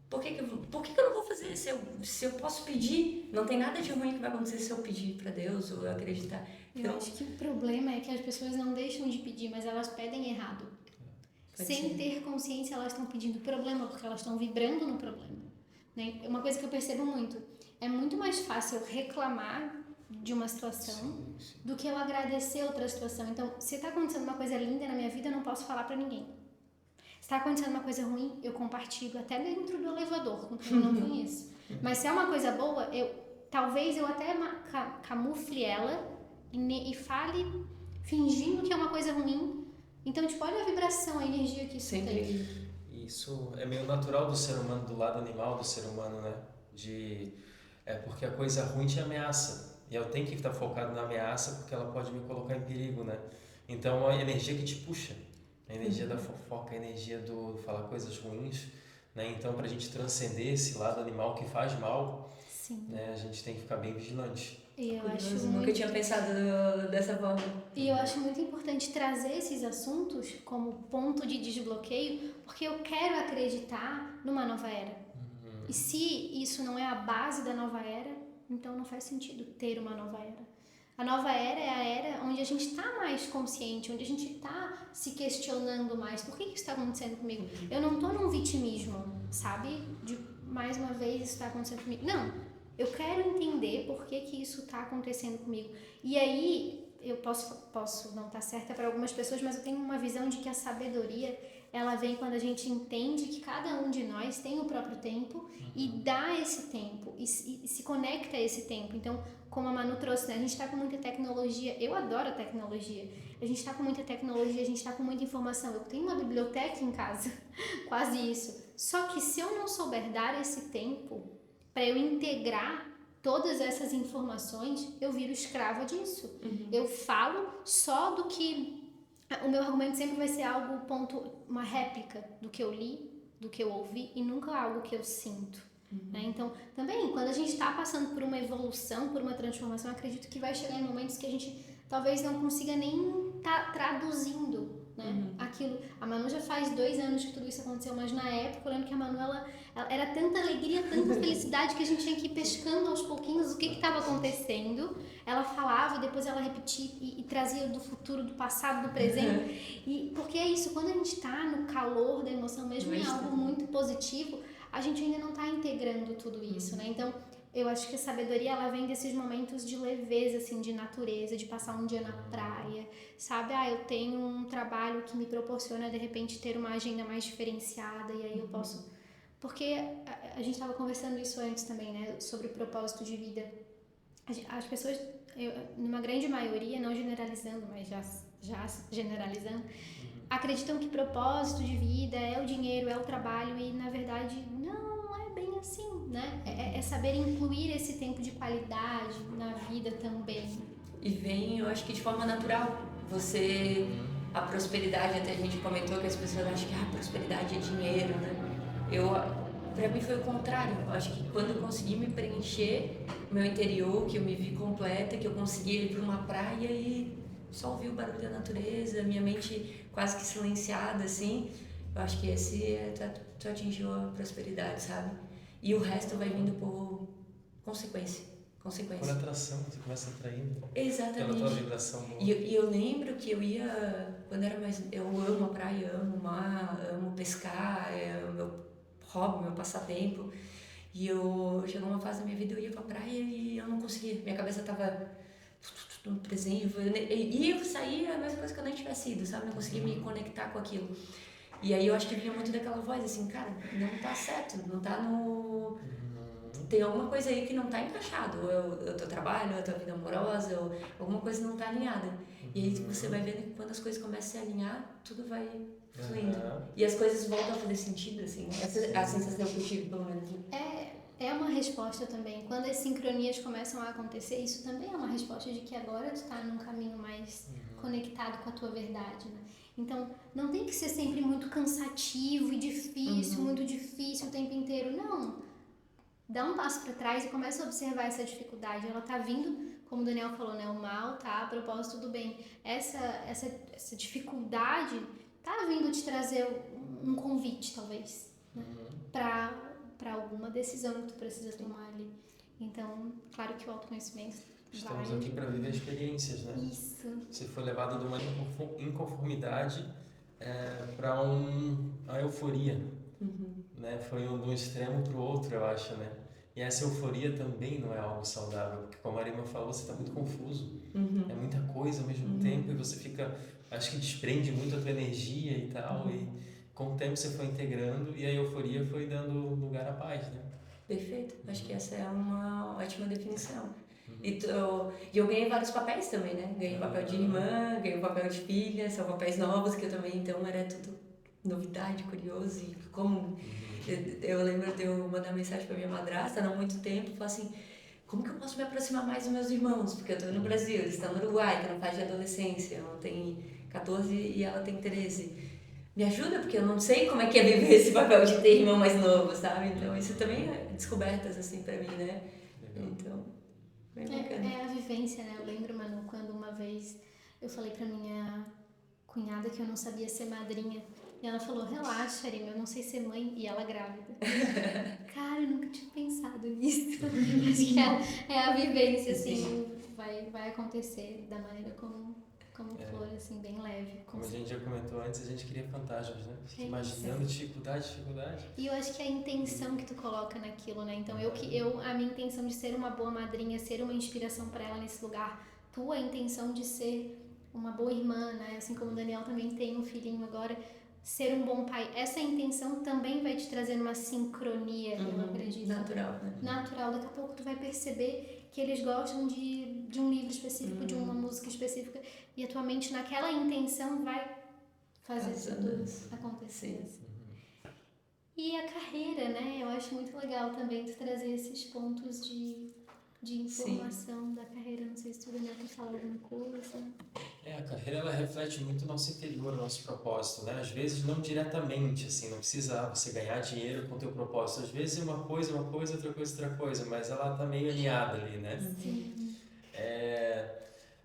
Por que eu não vou fazer? Se eu posso pedir, não tem nada de ruim que vai acontecer se eu pedir para Deus ou acreditar. Então, eu acho que o problema é que as pessoas não deixam de pedir, mas elas pedem errado. Sem ter consciência, elas estão pedindo problema, porque elas estão vibrando no problema. Né? Uma coisa que eu percebo muito, é muito mais fácil eu reclamar de uma situação do que eu agradecer outra situação. Então, se está acontecendo uma coisa linda na minha vida, eu não posso falar para ninguém. Se está acontecendo uma coisa ruim, eu compartilho até dentro do elevador, com quem eu não conheço. Mas se é uma coisa boa, talvez eu até camufle ela e fale fingindo que é uma coisa ruim. Então, tipo, olha a vibração, a energia que isso tem. Isso é meio natural do ser humano, do lado animal do ser humano, né? Porque a coisa ruim te ameaça. E eu tenho que estar focado na ameaça porque ela pode me colocar em perigo, né? Então, a energia que te puxa. A energia da fofoca, a energia do falar coisas ruins, né? Então, para a gente transcender esse lado animal que faz mal, né? A gente tem que ficar bem vigilante. E eu acho nunca tinha pensado dessa forma. E eu acho muito importante trazer esses assuntos como ponto de desbloqueio, porque eu quero acreditar numa nova era. E se isso não é a base da nova era, então não faz sentido ter uma nova era. A nova era é a era onde a gente está mais consciente, onde a gente está se questionando mais. Por que isso está acontecendo comigo? Eu não estou num vitimismo, sabe? De mais uma vez isso está acontecendo comigo. Não, eu quero entender por que isso está acontecendo comigo. E aí, eu posso não estar certa para algumas pessoas, mas eu tenho uma visão de que a sabedoria, ela vem quando a gente entende que cada um de nós tem o próprio tempo e dá esse tempo e se conecta a esse tempo. Então, como a Manu trouxe, né? A gente está com muita tecnologia, eu adoro a tecnologia, a gente está com muita tecnologia, a gente está com muita informação, eu tenho uma biblioteca em casa, quase isso. Só que se eu não souber dar esse tempo para eu integrar todas essas informações, eu viro escrava disso. Eu falo só do que... O meu argumento sempre vai ser algo, uma réplica do que eu li, do que eu ouvi, e nunca algo que eu sinto. Né? Então, também, quando a gente está passando por uma evolução, por uma transformação, acredito que vai chegar em momentos que a gente talvez não consiga nem estar traduzindo né? Aquilo, a Manu já faz 2 anos que tudo isso aconteceu, mas na época eu lembro que a Manu, ela era tanta alegria, tanta felicidade que a gente tinha que ir pescando aos pouquinhos o que estava acontecendo. Ela falava, depois ela repetia e trazia do futuro, do passado, do presente. E porque é isso, quando a gente está no calor da emoção, mesmo em algo muito positivo, a gente ainda não está integrando tudo isso, né? Então, eu acho que a sabedoria, ela vem desses momentos de leveza, assim, de natureza, de passar um dia na praia, sabe? Eu tenho um trabalho que me proporciona, de repente, ter uma agenda mais diferenciada e aí eu posso... Porque a gente estava conversando isso antes também, né? Sobre o propósito de vida. As pessoas, numa grande maioria, não generalizando, mas já generalizando, acreditam que propósito de vida é o dinheiro, é o trabalho e, na verdade, não é bem assim, né? É saber incluir esse tempo de qualidade na vida também. E vem, eu acho que de forma natural. A prosperidade, até a gente comentou que as pessoas acham que a prosperidade é dinheiro, né? Pra mim foi o contrário. Eu acho que quando eu consegui me preencher meu interior, que eu me vi completa, que eu consegui ir para uma praia e só ouvir o barulho da natureza, minha mente quase que silenciada, assim, eu acho que tu atingiu a prosperidade, sabe? E o resto vai vindo por consequência. Por atração, você começa atraindo. Exatamente. Pela tua vibração boa. E eu lembro que eu ia, quando era mais... Eu amo a praia, amo o mar, amo pescar, é o meu hobby, meu passatempo. E chegou uma fase da minha vida, eu ia pra praia e eu não conseguia. Minha cabeça tava no presente. E eu saía a mesma coisa que eu nem tivesse ido, sabe? Não conseguia me conectar com aquilo. E aí eu acho que vinha muito daquela voz, assim, cara, não tá certo, não tá no... Tem alguma coisa aí que não tá encaixado, ou é o teu trabalho, ou é a tua vida amorosa, ou alguma coisa não tá alinhada. E aí você vai vendo que quando as coisas começam a se alinhar, tudo vai fluindo. E as coisas voltam a fazer sentido, assim. Essa é a sensação que eu tive, pelo menos. É uma resposta também. Quando as sincronias começam a acontecer, isso também é uma resposta de que agora tu tá num caminho mais conectado com a tua verdade, né? Então, não tem que ser sempre muito cansativo e difícil, muito difícil o tempo inteiro. Não. Dá um passo para trás e começa a observar essa dificuldade. Ela tá vindo, como o Daniel falou, né? O mal tá a propósito do bem. Essa dificuldade tá vindo te trazer um convite, talvez, né? Para alguma decisão que tu precisa tomar ali. Então, claro que o autoconhecimento Estamos aqui para viver experiências, né? Isso. Você foi levado de uma inconformidade para uma euforia, né? Foi de um extremo para o outro, eu acho, né? E essa euforia também não é algo saudável, porque como a Marima falou, você está muito confuso. É muita coisa ao mesmo tempo e você fica, acho que desprende muito a tua energia e tal, e com o tempo você foi integrando e a euforia foi dando lugar à paz, né? Perfeito, acho que essa é uma ótima definição. E eu ganhei vários papéis também, né? Ganhei o papel de irmã, ganhei o papel de filha, são papéis novos que eu também, então era tudo novidade, curioso. E como eu lembro de eu mandar mensagem pra minha madrasta, não há muito tempo, falar assim, como que eu posso me aproximar mais dos meus irmãos? Porque eu tô no Brasil, eles estão no Uruguai, estão na fase de adolescência, um tem 14 e ela tem 13. Me ajuda, porque eu não sei como é que é viver esse papel de ter irmão mais novo, sabe? Então isso também é descobertas assim pra mim, né? Então, bem bacana. É a vivência, né? Eu lembro, Manu, quando uma vez eu falei pra minha cunhada que eu não sabia ser madrinha. E ela falou, relaxa, Arima, eu não sei ser mãe. E ela grávida. Cara, eu nunca tinha pensado nisso. Acho que é a vivência, assim, vai acontecer da maneira como for, assim, bem leve. Como a gente já comentou antes, a gente cria fantasmas, né? Fica É imaginando dificuldade. E eu acho que é a intenção que tu coloca naquilo, né? Então, a minha intenção de ser uma boa madrinha, ser uma inspiração para ela nesse lugar. Tua intenção de ser uma boa irmã, né? Assim como o Daniel também tem um filhinho agora, ser um bom pai. Essa intenção também vai te trazer uma sincronia, eu acredito. Natural, né? Natural. Daqui a pouco tu vai perceber que eles gostam de um livro específico, de uma música específica, e a tua mente naquela intenção vai fazer tudo acontecer. E a carreira, né? Eu acho muito legal também tu trazer esses pontos de informação da carreira. Não sei se tu, Daniel, quer falar alguma coisa. A carreira, ela reflete muito o nosso interior, o nosso propósito, né? Às vezes não diretamente, assim, não precisa você ganhar dinheiro com o teu propósito. Às vezes uma coisa, outra coisa, mas ela tá meio alinhada ali, né? Sim.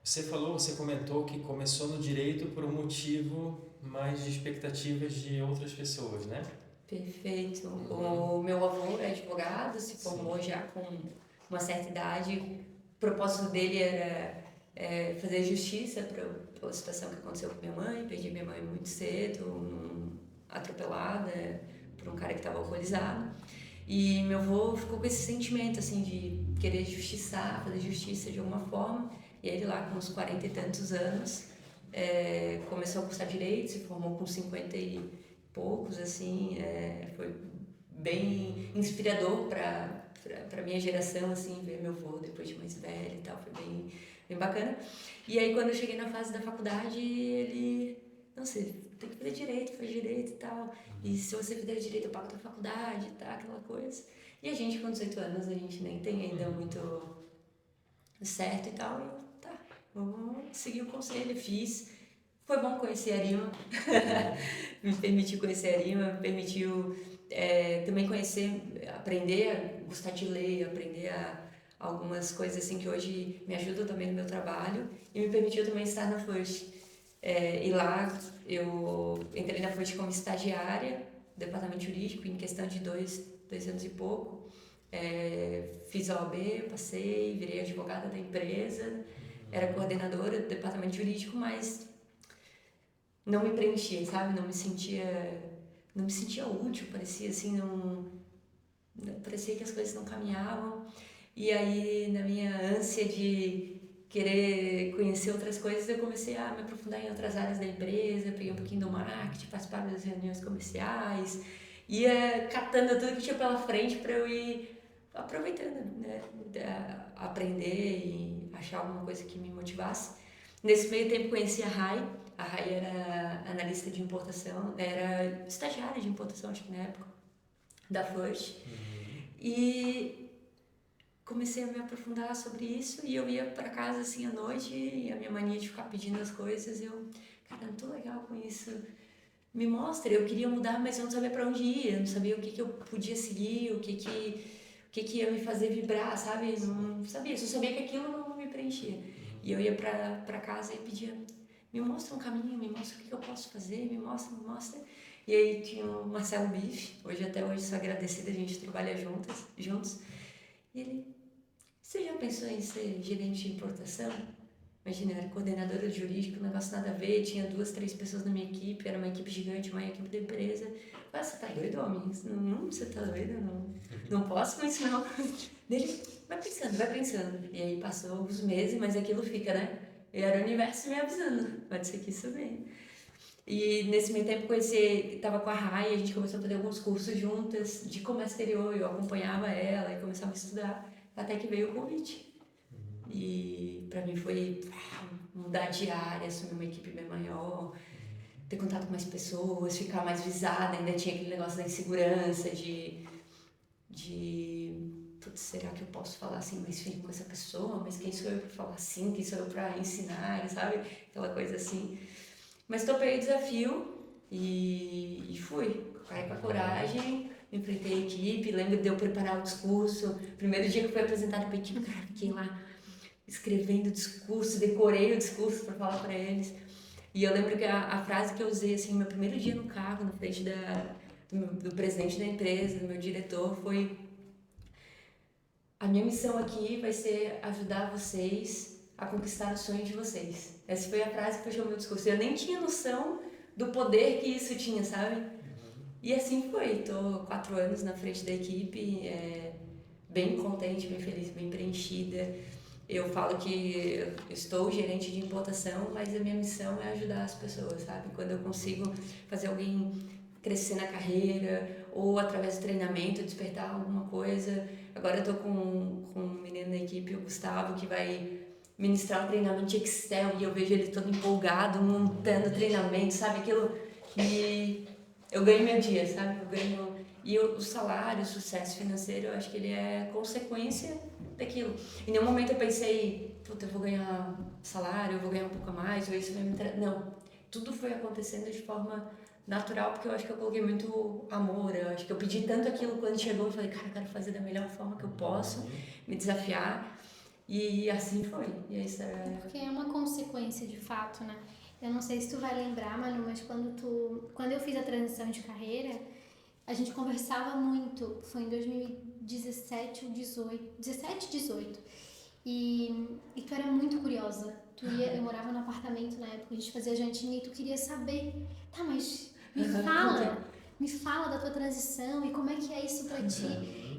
Você comentou que começou no direito por um motivo mais de expectativas de outras pessoas, né? Perfeito. O meu avô é advogado, se formou já com uma certa idade. O propósito dele era fazer justiça pela situação que aconteceu com minha mãe. Perdi minha mãe muito cedo, atropelada por um cara que estava alcoolizado. E meu avô ficou com esse sentimento assim de querer justiçar, fazer justiça de alguma forma. E ele lá com uns 40 e tantos anos começou a cursar direito, se formou com 50 e poucos, assim, foi bem inspirador para minha geração, assim, ver meu avô depois de mais velho e tal, foi bem bacana. E aí quando eu cheguei na fase da faculdade, ele, não sei, tem que fazer direito, faz direito e tal, e se você fizer direito eu pago a tua faculdade e tal, aquela coisa. E a gente com 18 anos, a gente nem tem ainda muito certo e tal, e eu, tá, vamos seguir o conselho, fiz. Foi bom conhecer a Arima, me permitiu conhecer a Arima, me permitiu também conhecer, aprender a gostar de ler, aprender algumas coisas assim que hoje me ajudam também no meu trabalho e me permitiu também estar na FIRST. E lá eu entrei na FIRST como estagiária, departamento jurídico, em questão de dois anos e pouco. Fiz a OAB, passei, virei advogada da empresa, era coordenadora do departamento jurídico, mas não me preenchia, sabe? Não me sentia útil, parecia assim, parecia que as coisas não caminhavam. E aí, na minha ânsia de querer conhecer outras coisas, eu comecei a me aprofundar em outras áreas da empresa, peguei um pouquinho do marketing, participava das reuniões comerciais, ia catando tudo que tinha pela frente para eu ir aproveitando, né? Aprender e achar alguma coisa que me motivasse. Nesse meio tempo conheci a Rai. A Rai era analista de importação, era estagiária de importação, acho que na época, da FIRST. E comecei a me aprofundar sobre isso e eu ia para casa assim à noite e a minha mania de ficar pedindo as coisas, cara, não tô legal com isso. Me mostra, eu queria mudar, mas eu não sabia para onde ir, eu não sabia o que eu podia seguir, o que ia me fazer vibrar, sabe? Não sabia, só sabia que aquilo não me preenchia. E eu ia para casa e pedia, me mostra um caminho, me mostra o que eu posso fazer, me mostra. E aí tinha o Marcelo Bife, até hoje sou agradecida, a gente trabalha juntos. E ele, você já pensou em ser gerente de importação? Imagina, eu era coordenadora de jurídico, um negócio nada a ver, tinha 2, 3 pessoas na minha equipe, era uma equipe gigante, uma equipe da empresa. Ah, você tá doido, homem? Não, você tá doido? Não posso com isso, não. Ele, vai pensando. E aí passou alguns meses, mas aquilo fica, né? E era o universo me avisando, pode ser que isso venha. E nesse meio tempo estava com a Rai, a gente começou a fazer alguns cursos juntas de comércio exterior, eu acompanhava ela e começava a estudar, até que veio o convite. E para mim foi mudar de área, assumir uma equipe bem maior, ter contato com mais pessoas, ficar mais visada, ainda tinha aquele negócio da insegurança, putz, será que eu posso falar assim mais firme com essa pessoa? Mas quem sou eu para falar assim? Quem sou eu para ensinar, sabe? Aquela coisa assim. Mas topei o desafio e fui. Caí com a coragem, enfrentei a equipe, lembro de eu preparar o discurso. Primeiro dia que foi apresentado para a equipe, cara, fiquei lá escrevendo o discurso, decorei o discurso para falar para eles. E eu lembro que a frase que eu usei, assim, meu primeiro dia no cargo, na frente do presidente da empresa, do meu diretor, foi: a minha missão aqui vai ser ajudar vocês a conquistar o sonho de vocês. Essa foi a frase que fechou o meu discurso. Eu nem tinha noção do poder que isso tinha, sabe? E assim foi. Tô 4 anos na frente da equipe, bem contente, bem feliz, bem preenchida. Eu falo que eu estou gerente de importação, mas a minha missão é ajudar as pessoas, sabe? Quando eu consigo fazer alguém crescer na carreira ou através do treinamento despertar alguma coisa. Agora eu tô com um menino na equipe, o Gustavo, que vai ministrar um treinamento de Excel e eu vejo ele todo empolgado, montando treinamento, sabe? Aquilo que eu ganho meu dia, sabe? E o salário, o sucesso financeiro, eu acho que ele é consequência daquilo. Em nenhum momento eu pensei, puta, eu vou ganhar salário, eu vou ganhar um pouco a mais, ou isso vai me Não, tudo foi acontecendo de forma natural, porque eu acho que eu coloquei muito amor, eu acho que eu pedi tanto aquilo quando chegou, eu falei, cara, eu quero fazer da melhor forma que eu posso, me desafiar. E assim foi. E aí, Porque é uma consequência de fato, né? Eu não sei se tu vai lembrar, Manu, mas quando eu fiz a transição de carreira, a gente conversava muito, foi em 2017 ou 18, 17, 18. E tu era muito curiosa. Eu morava no apartamento na época, a gente fazia jantinha e tu queria saber, tá, mas me fala da tua transição e como é que é isso pra ti.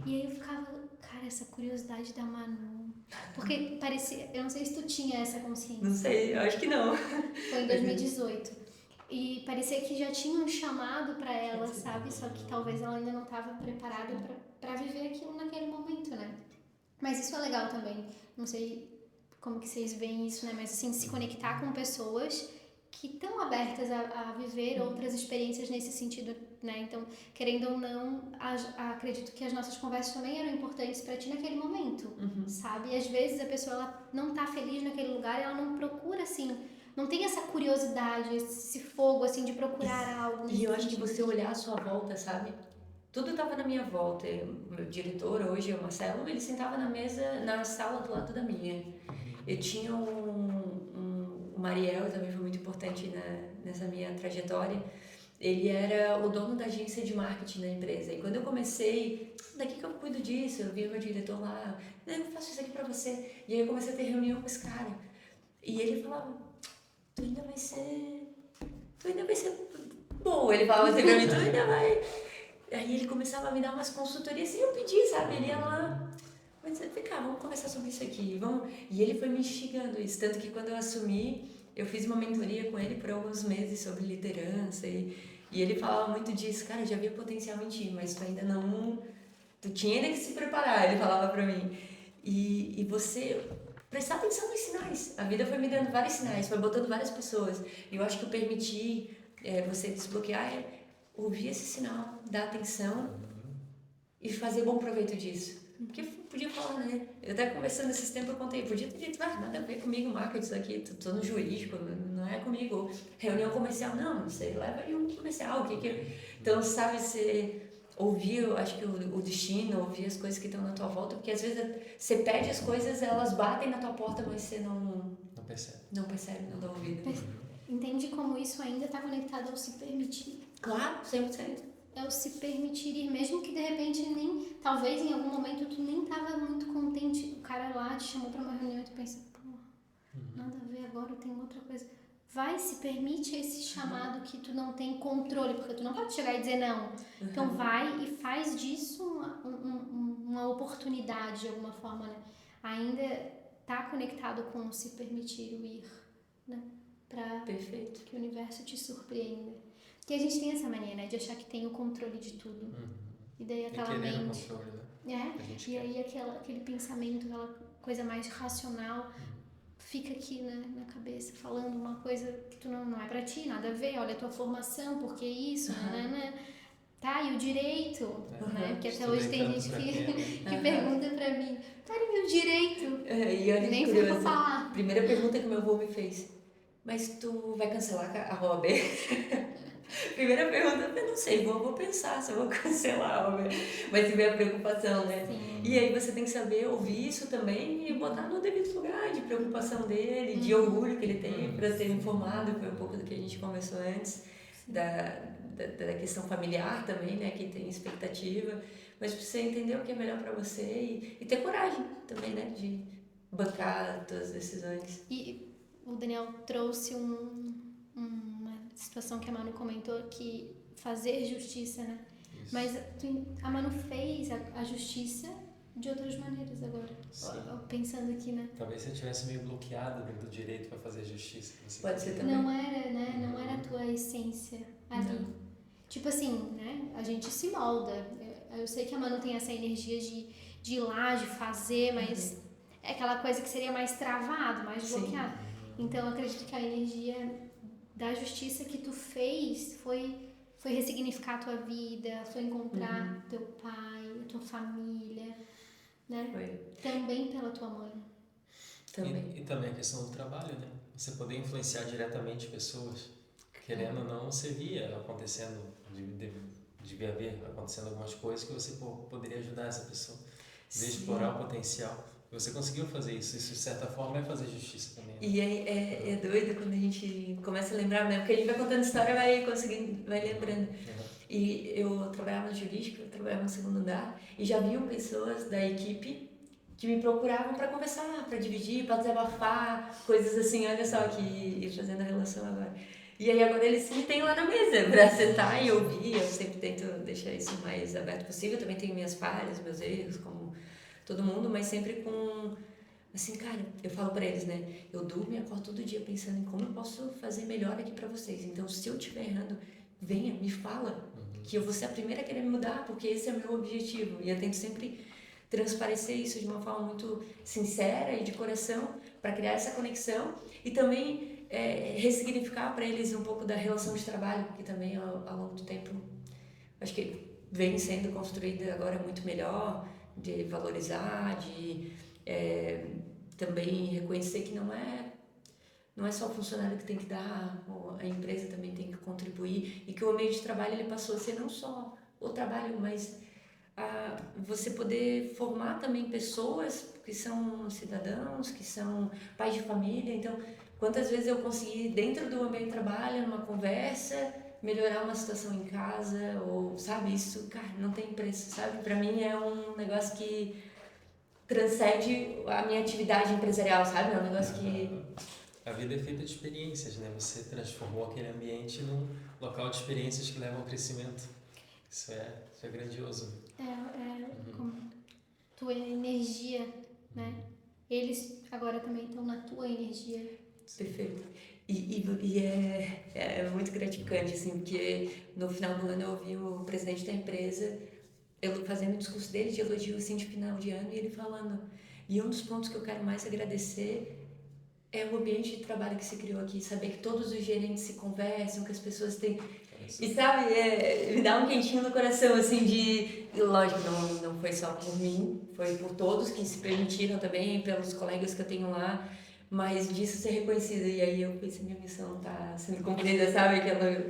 E aí eu ficava, cara, essa curiosidade da Manu. Porque parecia, eu não sei se tu tinha essa consciência. Não sei, eu acho que não. Foi em 2018. E parecia que já tinha um chamado pra ela, sabe? Só que talvez ela ainda não estava preparada pra viver aquilo naquele momento, né? Mas isso é legal também. Não sei como que vocês veem isso, né? Mas assim, se conectar com pessoas que estão abertas a viver outras experiências nesse sentido, né? Então, querendo ou não, acredito que as nossas conversas também eram importantes para ti naquele momento, sabe? E às vezes a pessoa ela não tá feliz naquele lugar e ela não procura, assim, não tem essa curiosidade, esse fogo, assim, de procurar algo. E eu acho que você olhar à sua volta, sabe? Tudo estava na minha volta. O meu diretor hoje, o Marcelo, ele sentava na mesa, na sala do lado da minha. Eu tinha o Mariel, também foi muito importante nessa minha trajetória. Ele era o dono da agência de marketing da empresa. E quando eu comecei, daqui que eu cuido disso, eu vi o meu diretor lá, eu faço isso aqui pra você. E aí eu comecei a ter reunião com esse cara. E ele falava, tu ainda vai ser bom. Ele falava assim pra mim, tu ainda vai... Aí ele começava a me dar umas consultorias sem eu pedir, sabe? Ele ia lá, mas vem cá, vamos conversar sobre isso aqui, vamos... E ele foi me instigando isso, tanto que quando eu assumi, eu fiz uma mentoria com ele por alguns meses sobre liderança e ele falava muito disso, cara, eu já via potencial em ti, mas tu ainda não... Tu tinha ainda que se preparar, ele falava pra mim. E você prestar atenção nos sinais. A vida foi me dando vários sinais, foi botando várias pessoas. E eu acho que eu permiti você desbloquear ouvir esse sinal, dar atenção e fazer bom proveito disso. Porque podia falar, né? Eu até conversando esses tempos, eu contei, podia ter dito, nada a ver comigo, marketing, isso aqui, tô no jurídico, não é comigo. Reunião comercial, não, você leva aí um comercial, o que que... Então, sabe, você ouvir, eu acho que o destino, ouvir as coisas que estão na tua volta, porque às vezes você pede as coisas, elas batem na tua porta, mas você não percebe. Não percebe, não dá ouvido. Entende como isso ainda está conectado ao se permitir. Claro, 100%. É o se permitir ir, mesmo que de repente talvez em algum momento tu nem tava muito contente, o cara lá te chamou pra uma reunião e tu pensa, pô, nada a ver agora, eu tenho outra coisa. Vai, se permite esse chamado que tu não tem controle, porque tu não pode chegar e dizer não. Então vai e faz disso uma oportunidade de alguma forma, né? Ainda tá conectado com o se permitir o ir, né? Pra Perfeito. que o universo te surpreenda. Porque a gente tem essa mania, né, de achar que tem o controle de tudo. E daí aquela mente... Controle, né? E aí aquele pensamento, aquela coisa mais racional fica aqui, né, na cabeça, falando uma coisa que tu não é pra ti, nada a ver. Olha a tua formação, por que isso, né? Tá, e o direito, né? Porque até hoje tem gente que pergunta pra mim, tá, e meu direito? E olha nem que foi curioso. pra falar. Primeira pergunta que meu avô me fez, mas tu vai cancelar a OAB? Primeira pergunta, eu não sei, vou pensar se eu vou cancelar a OAB. Mas tive a preocupação, né? Sim. E aí você tem que saber ouvir isso também e botar no devido lugar de preocupação dele, de orgulho que ele tem para ter informado, foi um pouco do que a gente conversou antes, da questão familiar também, né? Que tem expectativa, mas você entender o que é melhor para você e ter coragem também, né? De bancar as tuas decisões. E o Daniel trouxe uma situação que a Manu comentou, que fazer justiça, né? Isso. Mas a Manu fez a justiça de outras maneiras agora. Sim. Pensando aqui, né? Talvez você tivesse meio bloqueado dentro do direito para fazer justiça. Pode ser também. Não era, né? Não era a tua essência ali. Não. Tipo assim, né? A gente se molda. Eu sei que a Manu tem essa energia de ir lá, de fazer, mas é aquela coisa que seria mais travado, mais bloqueado. Então eu acredito que a energia da justiça que tu fez foi ressignificar a tua vida, foi encontrar teu pai, a tua família, né? Foi. Também pela tua mãe. E também a questão do trabalho, né? Você poder influenciar diretamente pessoas. Querendo ou não, você via acontecendo, devia haver acontecendo algumas coisas que você poderia ajudar essa pessoa. Em vez de explorar o potencial, Você conseguiu fazer isso. Isso, de certa forma, é fazer justiça também. Né? E é doido quando a gente começa a lembrar, né? Porque a gente vai contando história, vai lembrando. E eu trabalhava na jurídica, eu trabalhava no segundo andar, e já viam pessoas da equipe que me procuravam para conversar, para dividir, para desabafar, coisas assim, olha só que fazendo a relação agora. E aí agora eles me têm lá na mesa para sentar e ouvir, eu sempre tento deixar isso o mais aberto possível, também tenho minhas falhas, meus erros, como todo mundo, mas sempre com, assim, cara, eu falo para eles, né, eu durmo e acordo todo dia pensando em como eu posso fazer melhor aqui para vocês, então se eu estiver errando, venha, me fala, que eu vou ser a primeira a querer mudar, porque esse é o meu objetivo, e eu tento sempre transparecer isso de uma forma muito sincera e de coração para criar essa conexão e também ressignificar para eles um pouco da relação de trabalho, que também ao longo do tempo acho que vem sendo construída agora muito melhor, de valorizar, de também reconhecer que não é só o funcionário que tem que dar, a empresa também tem que contribuir e que o ambiente de trabalho ele passou a ser não só o trabalho, mas você poder formar também pessoas que são cidadãos, que são pais de família. Então, quantas vezes eu consegui, dentro do ambiente de trabalho, numa conversa, melhorar uma situação em casa, ou, sabe, isso, cara, não tem preço, sabe? Pra mim é um negócio que transcende a minha atividade empresarial, sabe? É um negócio que... A vida é feita de experiências, né? Você transformou aquele ambiente num local de experiências que levam ao crescimento. Isso é grandioso. Como tua energia, né? Eles agora também estão na tua energia. Perfeito. E é muito gratificante, assim, porque no final do ano eu ouvi o presidente da empresa fazendo o discurso dele de elogio, assim, de final de ano, e ele falando, e um dos pontos que eu quero mais agradecer é o ambiente de trabalho que se criou aqui, saber que todos os gerentes se conversam, que as pessoas têm... E sabe, me dá um quentinho no coração, assim, de... Lógico, não foi só por mim, foi por todos que se permitiram também, pelos colegas que eu tenho lá, mas disso ser reconhecido. E aí eu pensei, minha missão tá sendo cumprida, sabe?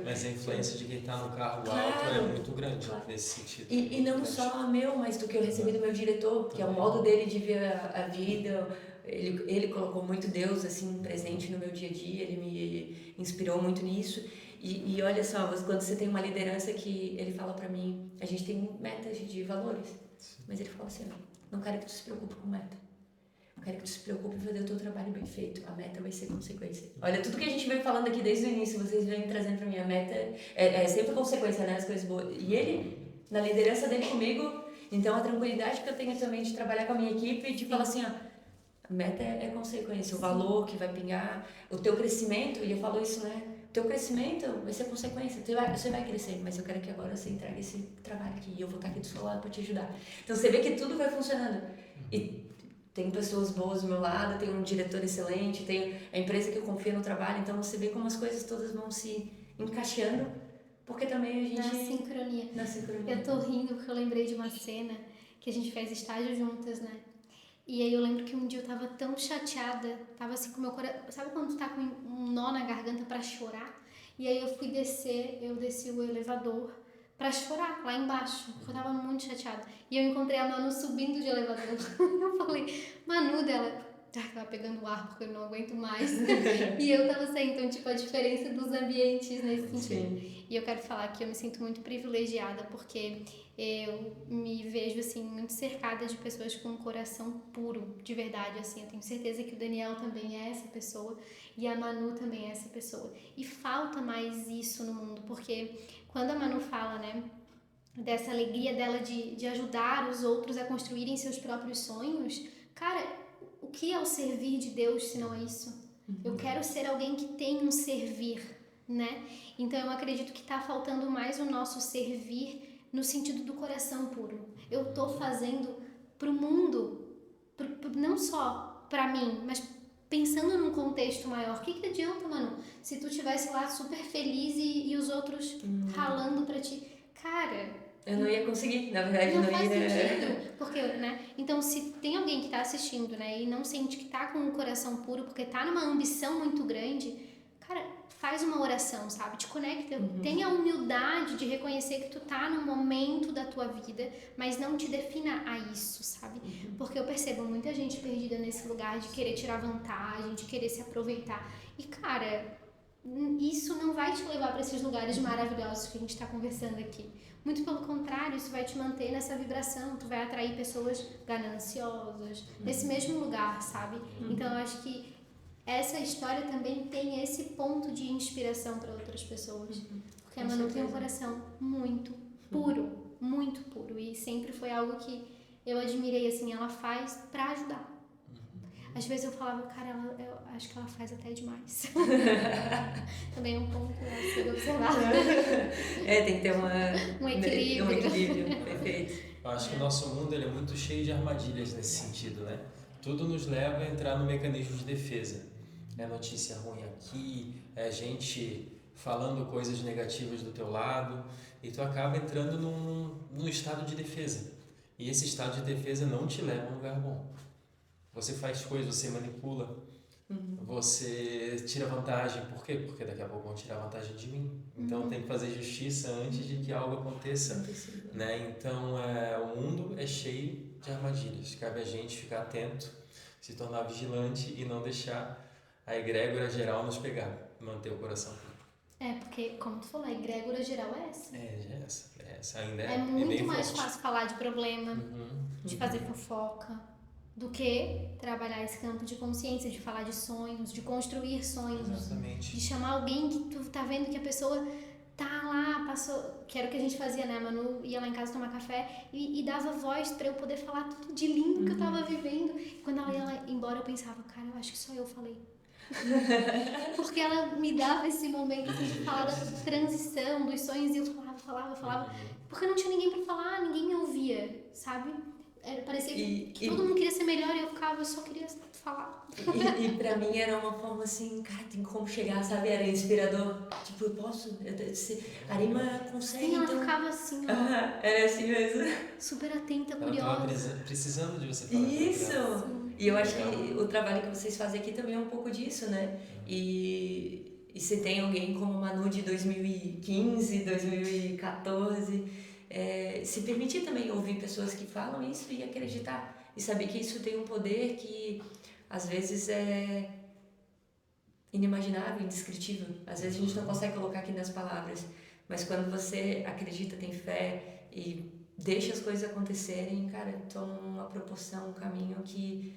Mas a influência de quem tá no cargo alto é muito grande nesse sentido. E não só meu, mas do que eu recebi do meu diretor, que é o modo dele de ver a vida. Ele colocou muito Deus, assim, presente no meu dia a dia, ele me inspirou muito nisso. E olha só, quando você tem uma liderança que ele fala pra mim, a gente tem metas de valores, mas ele fala assim, não quero que tu se preocupe com meta, eu quero que tu se preocupe em fazer o teu trabalho bem feito, a meta vai ser consequência. Olha, tudo que a gente vem falando aqui desde o início, vocês vêm trazendo pra mim, a meta é sempre consequência, né, as coisas boas. E ele, na liderança dele comigo, então a tranquilidade que eu tenho também de trabalhar com a minha equipe, de falar assim, a meta é consequência, o valor que vai pingar, o teu crescimento, e eu falo isso, né, teu crescimento vai ser consequência, você vai crescer, mas eu quero que agora você entregue esse trabalho aqui e eu vou estar aqui do seu lado para te ajudar. Então você vê que tudo vai funcionando. E tem pessoas boas do meu lado, tem um diretor excelente, tem a empresa que eu confio no trabalho, então você vê como as coisas todas vão se encaixando, porque também a gente... Na sincronia. Eu tô rindo porque eu lembrei de uma cena que a gente fez estágio juntas, né? E aí eu lembro que um dia eu tava tão chateada, tava assim com o meu coração... Sabe quando tu tá com um nó na garganta pra chorar? E aí eu desci o elevador pra chorar lá embaixo, porque eu tava muito chateada. E eu encontrei a Manu subindo de elevador. Eu falei, Manu, dela... Tava pegando ar porque eu não aguento mais. E eu tava saindo, então, tipo, a diferença dos ambientes nesse sentido. Sim. E eu quero falar que eu me sinto muito privilegiada porque eu me vejo, assim, muito cercada de pessoas com um coração puro, de verdade, assim. Eu tenho certeza que o Daniel também é essa pessoa e a Manu também é essa pessoa. E falta mais isso no mundo, porque quando a Manu fala, né, dessa alegria dela de ajudar os outros a construírem seus próprios sonhos, cara... O que é o servir de Deus se não é isso? Eu quero ser alguém que tem um servir, né? Então eu acredito que está faltando mais o nosso servir no sentido do coração puro. Eu tô fazendo pro mundo, não só para mim, mas pensando num contexto maior. O que adianta, mano, se tu estivesse lá super feliz e os outros ralando para ti? Cara... Eu não ia conseguir, na verdade, não faz sentido, porque, né? Então, se tem alguém que tá assistindo, né, e não sente que tá com o coração puro, porque tá numa ambição muito grande, cara, faz uma coração, sabe? Te conecta. Tenha a humildade de reconhecer que tu tá num momento da tua vida, mas não te defina a isso, sabe? Porque eu percebo muita gente perdida nesse lugar de querer tirar vantagem, de querer se aproveitar. E, cara, isso não vai te levar para esses lugares maravilhosos que a gente está conversando aqui. Muito pelo contrário, isso vai te manter nessa vibração, tu vai atrair pessoas gananciosas, nesse mesmo lugar, sabe? Então eu acho que essa história também tem esse ponto de inspiração para outras pessoas. Porque a Manu tem um coração muito puro, e sempre foi algo que eu admirei, assim, ela faz para ajudar. Às vezes eu falava, cara, eu acho que ela faz até demais. Também é um ponto a ser observado. Tem que ter um equilíbrio. Um equilíbrio, perfeito. Eu acho que o nosso mundo ele é muito cheio de armadilhas nesse sentido, né? Tudo nos leva a entrar no mecanismo de defesa. É notícia ruim aqui, é gente falando coisas negativas do teu lado, e tu acaba entrando num estado de defesa. E esse estado de defesa não te leva a um lugar bom. Você faz coisas, você manipula, você tira vantagem. Por quê? Porque daqui a pouco vão tirar vantagem de mim. Então tem que fazer justiça antes de que algo aconteça. Né? Então o mundo é cheio de armadilhas. Cabe a gente ficar atento, se tornar vigilante e não deixar a egrégora geral nos pegar. Manter o coração puro. Porque, como tu falou, a egrégora geral é essa. Essa ainda é muito bem mais forte. fácil falar de problema, de fazer fofoca, do que trabalhar esse campo de consciência, de falar de sonhos, de construir sonhos. Exatamente. De chamar alguém que tu tá vendo que a pessoa tá lá, passou, que era o que a gente fazia, né? A Manu ia lá em casa tomar café e dava voz pra eu poder falar tudo de lindo que eu tava vivendo. E quando ela ia lá embora, eu pensava, cara, eu acho que só eu falei. Porque ela me dava esse momento assim, de falar da transição, dos sonhos, e eu falava. Porque não tinha ninguém pra falar, ninguém me ouvia, sabe? Parecia que todo mundo queria ser melhor e eu só queria falar. E pra mim era uma forma assim, cara, tem como chegar, sabe? Era inspirador. Tipo, eu posso? A Arima consegue. Sim, ela então... ficava assim, ó. Era assim mesmo. Super atenta, Ela curiosa. estava precisando de você falar. Isso! E eu acho que o trabalho que vocês fazem aqui também é um pouco disso, né? E se tem alguém como a Manu de 2015, 2014... se permitir também ouvir pessoas que falam isso e acreditar e saber que isso tem um poder que às vezes é inimaginável, indescritível. Às vezes a gente não consegue colocar aqui nas palavras, mas quando você acredita, tem fé e deixa as coisas acontecerem, cara, toma uma proporção, um caminho que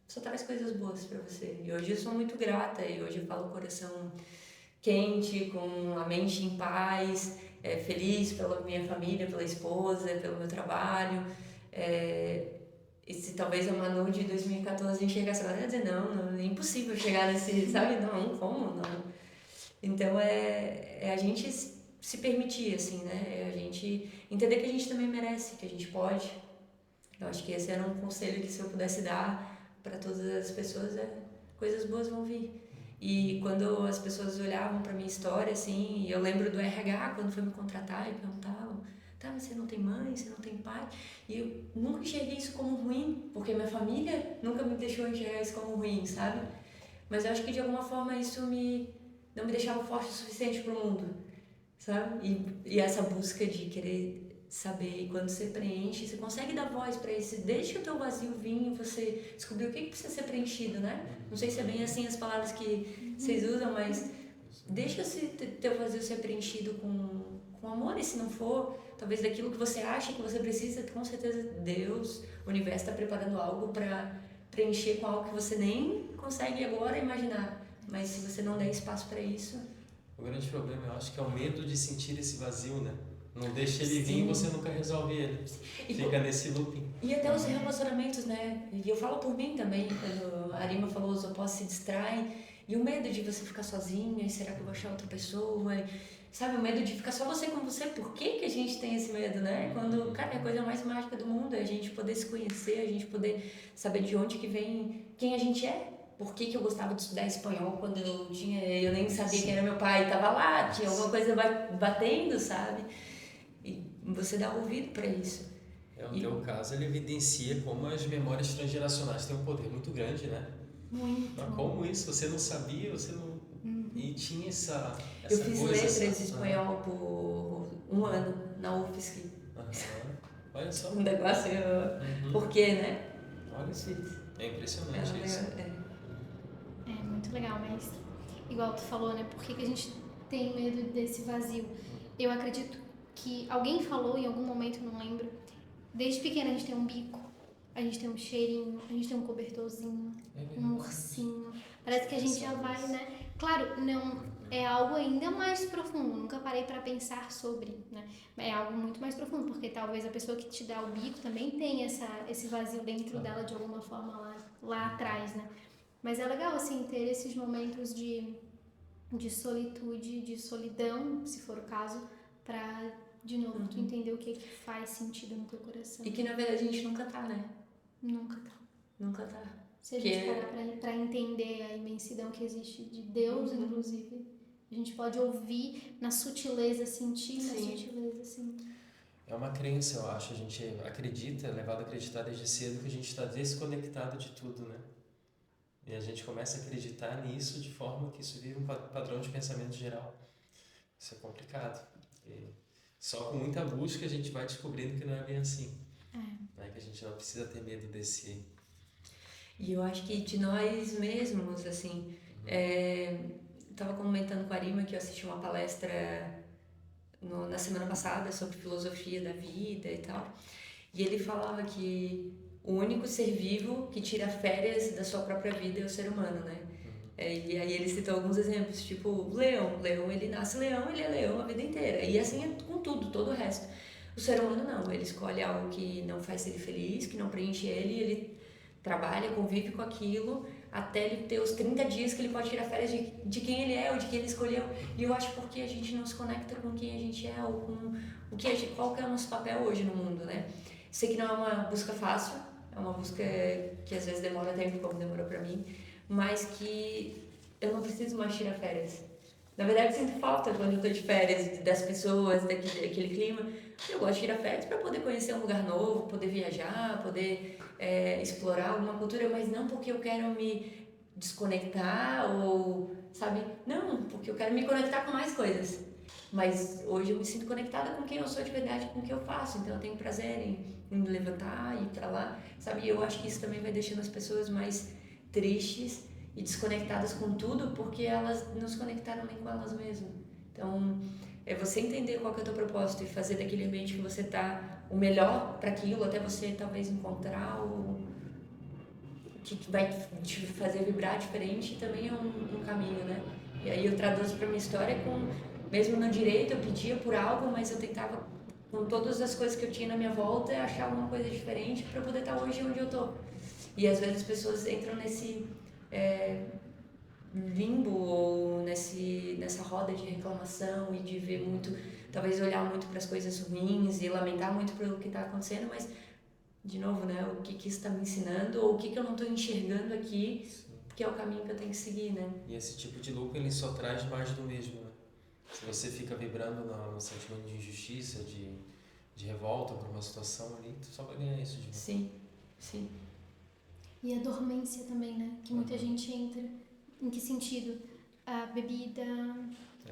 só traz coisas boas pra você. E hoje eu sou muito grata, e hoje eu falo com o coração quente, com a mente em paz, feliz pela minha família, pela esposa, pelo meu trabalho. E se talvez a Manu de 2014 enxergasse agora, ia dizer, não, é impossível chegar nesse, sabe? Não, como? Não. Então a gente se permitir, assim, né? É a gente entender que a gente também merece, que a gente pode. Eu acho que esse era um conselho que se eu pudesse dar para todas as pessoas, coisas boas vão vir. E quando as pessoas olhavam para minha história, assim, eu lembro do RH, quando foi me contratar, e perguntavam, tá, mas você não tem mãe, você não tem pai? E eu nunca enxerguei isso como ruim, porque minha família nunca me deixou enxergar isso como ruim, sabe? Mas eu acho que de alguma forma isso não me deixava forte o suficiente pro mundo, sabe? E essa busca de querer saber, e quando você preenche, você consegue dar voz para isso, deixa o teu vazio vir e você descobrir o que precisa ser preenchido, né? Não sei se é bem assim as palavras que vocês usam, mas deixa esse teu vazio ser preenchido com amor, e se não for, talvez daquilo que você acha que você precisa, com certeza Deus, o universo está preparando algo para preencher com algo que você nem consegue agora imaginar, mas se você não der espaço para isso... O grande problema, eu acho que é o medo de sentir esse vazio, né? Não deixa ele vir e você nunca resolve ele. Fica nesse looping. E até os relacionamentos, né? E eu falo por mim também, quando a Arima falou, os opostos se distraem. E o medo de você ficar sozinha, e será que eu vou achar outra pessoa? E, sabe, o medo de ficar só você com você. Por que a gente tem esse medo, né? Quando, cara, é a coisa mais mágica do mundo, é a gente poder se conhecer, a gente poder saber de onde que vem, quem a gente é. Por que eu gostava de estudar espanhol quando eu nem sabia quem era meu pai, tava lá, tinha alguma coisa batendo, sabe? E você dá ouvido para isso. No teu caso, ele evidencia como as memórias transgeracionais têm um poder muito grande, né? Muito. Mas como isso? Você não sabia, você não E tinha essa Eu fiz coisa... letras de espanhol por um ano na UFSC. Aham. Olha só. Um negócio... Por quê, né? Olha só. É impressionante isso. É muito legal, mas igual tu falou, né? Por que a gente tem medo desse vazio? Eu acredito que alguém falou em algum momento, não lembro, desde pequena a gente tem um bico, a gente tem um cheirinho, a gente tem um cobertorzinho, um ursinho. Parece que a gente já vai, né? Claro, não é algo ainda mais profundo, nunca parei pra pensar sobre, né? É algo muito mais profundo, porque talvez a pessoa que te dá o bico também tenha esse vazio dentro dela de alguma forma lá atrás, né? Mas é legal, assim, ter esses momentos de solitude, de solidão, se for o caso, pra, de novo, tu entender o que faz sentido no teu coração. E que, na verdade, a gente nunca tá, né? Nunca tá. Nunca tá. Se a gente parar pra entender a imensidão que existe de Deus, inclusive, a gente pode ouvir na sutileza, sentir na sutileza, assim. É uma crença, eu acho. A gente acredita, é levado a acreditar desde cedo que a gente está desconectado de tudo, né? E a gente começa a acreditar nisso de forma que isso vira um padrão de pensamento geral. Isso é complicado. E só com muita busca a gente vai descobrindo que não é bem assim. Né? Que a gente não precisa ter medo desse... E eu acho que de nós mesmos, assim... Estava comentando com a Arima que eu assisti uma palestra na semana passada sobre filosofia da vida e tal. E ele falava que o único ser vivo que tira férias da sua própria vida é o ser humano, né? E aí ele citou alguns exemplos, tipo o leão. O leão, ele nasce leão, ele é leão a vida inteira. E assim é com tudo, todo o resto. O ser humano não, ele escolhe algo que não faz ele feliz, que não preenche ele trabalha, convive com aquilo, até ele ter os 30 dias que ele pode tirar férias de quem ele é ou de quem ele escolheu. E eu acho porque a gente não se conecta com quem a gente é ou com qual que é o nosso papel hoje no mundo, né? Sei que não é uma busca fácil, é uma busca que às vezes demora tempo, como demorou pra mim, mas que eu não preciso mais tirar férias. Na verdade, sinto falta quando eu tô de férias, das pessoas, daquele clima. Eu gosto de tirar férias para poder conhecer um lugar novo, poder viajar, poder explorar alguma cultura, mas não porque eu quero me desconectar ou, sabe? Não, porque eu quero me conectar com mais coisas. Mas hoje eu me sinto conectada com quem eu sou de verdade, com o que eu faço. Então eu tenho prazer em me levantar e ir pra lá, sabe? E eu acho que isso também vai deixando as pessoas mais tristes e desconectadas com tudo porque elas não se conectaram nem com elas mesmas. Então, é você entender qual que é o teu propósito e fazer daquele ambiente que você tá o melhor para aquilo, até você talvez encontrar o que vai te fazer vibrar diferente, também é um caminho, né? E aí eu traduzo para minha história mesmo no direito eu pedia por algo, mas eu tentava com todas as coisas que eu tinha na minha volta achar alguma coisa diferente para poder estar hoje onde eu tô. E às vezes as pessoas entram nesse limbo ou nessa roda de reclamação e de ver muito, talvez olhar muito para as coisas ruins e lamentar muito pelo que está acontecendo, mas de novo, né, o que isso está me ensinando ou o que eu não estou enxergando aqui, que é o caminho que eu tenho que seguir, né? E esse tipo de loop ele só traz mais do mesmo, né? Se você fica vibrando no sentimento de injustiça, de revolta por uma situação ali, tu só vai ganhar isso de novo. Sim. E a dormência também, né? Que muita gente entra. Em que sentido? A bebida,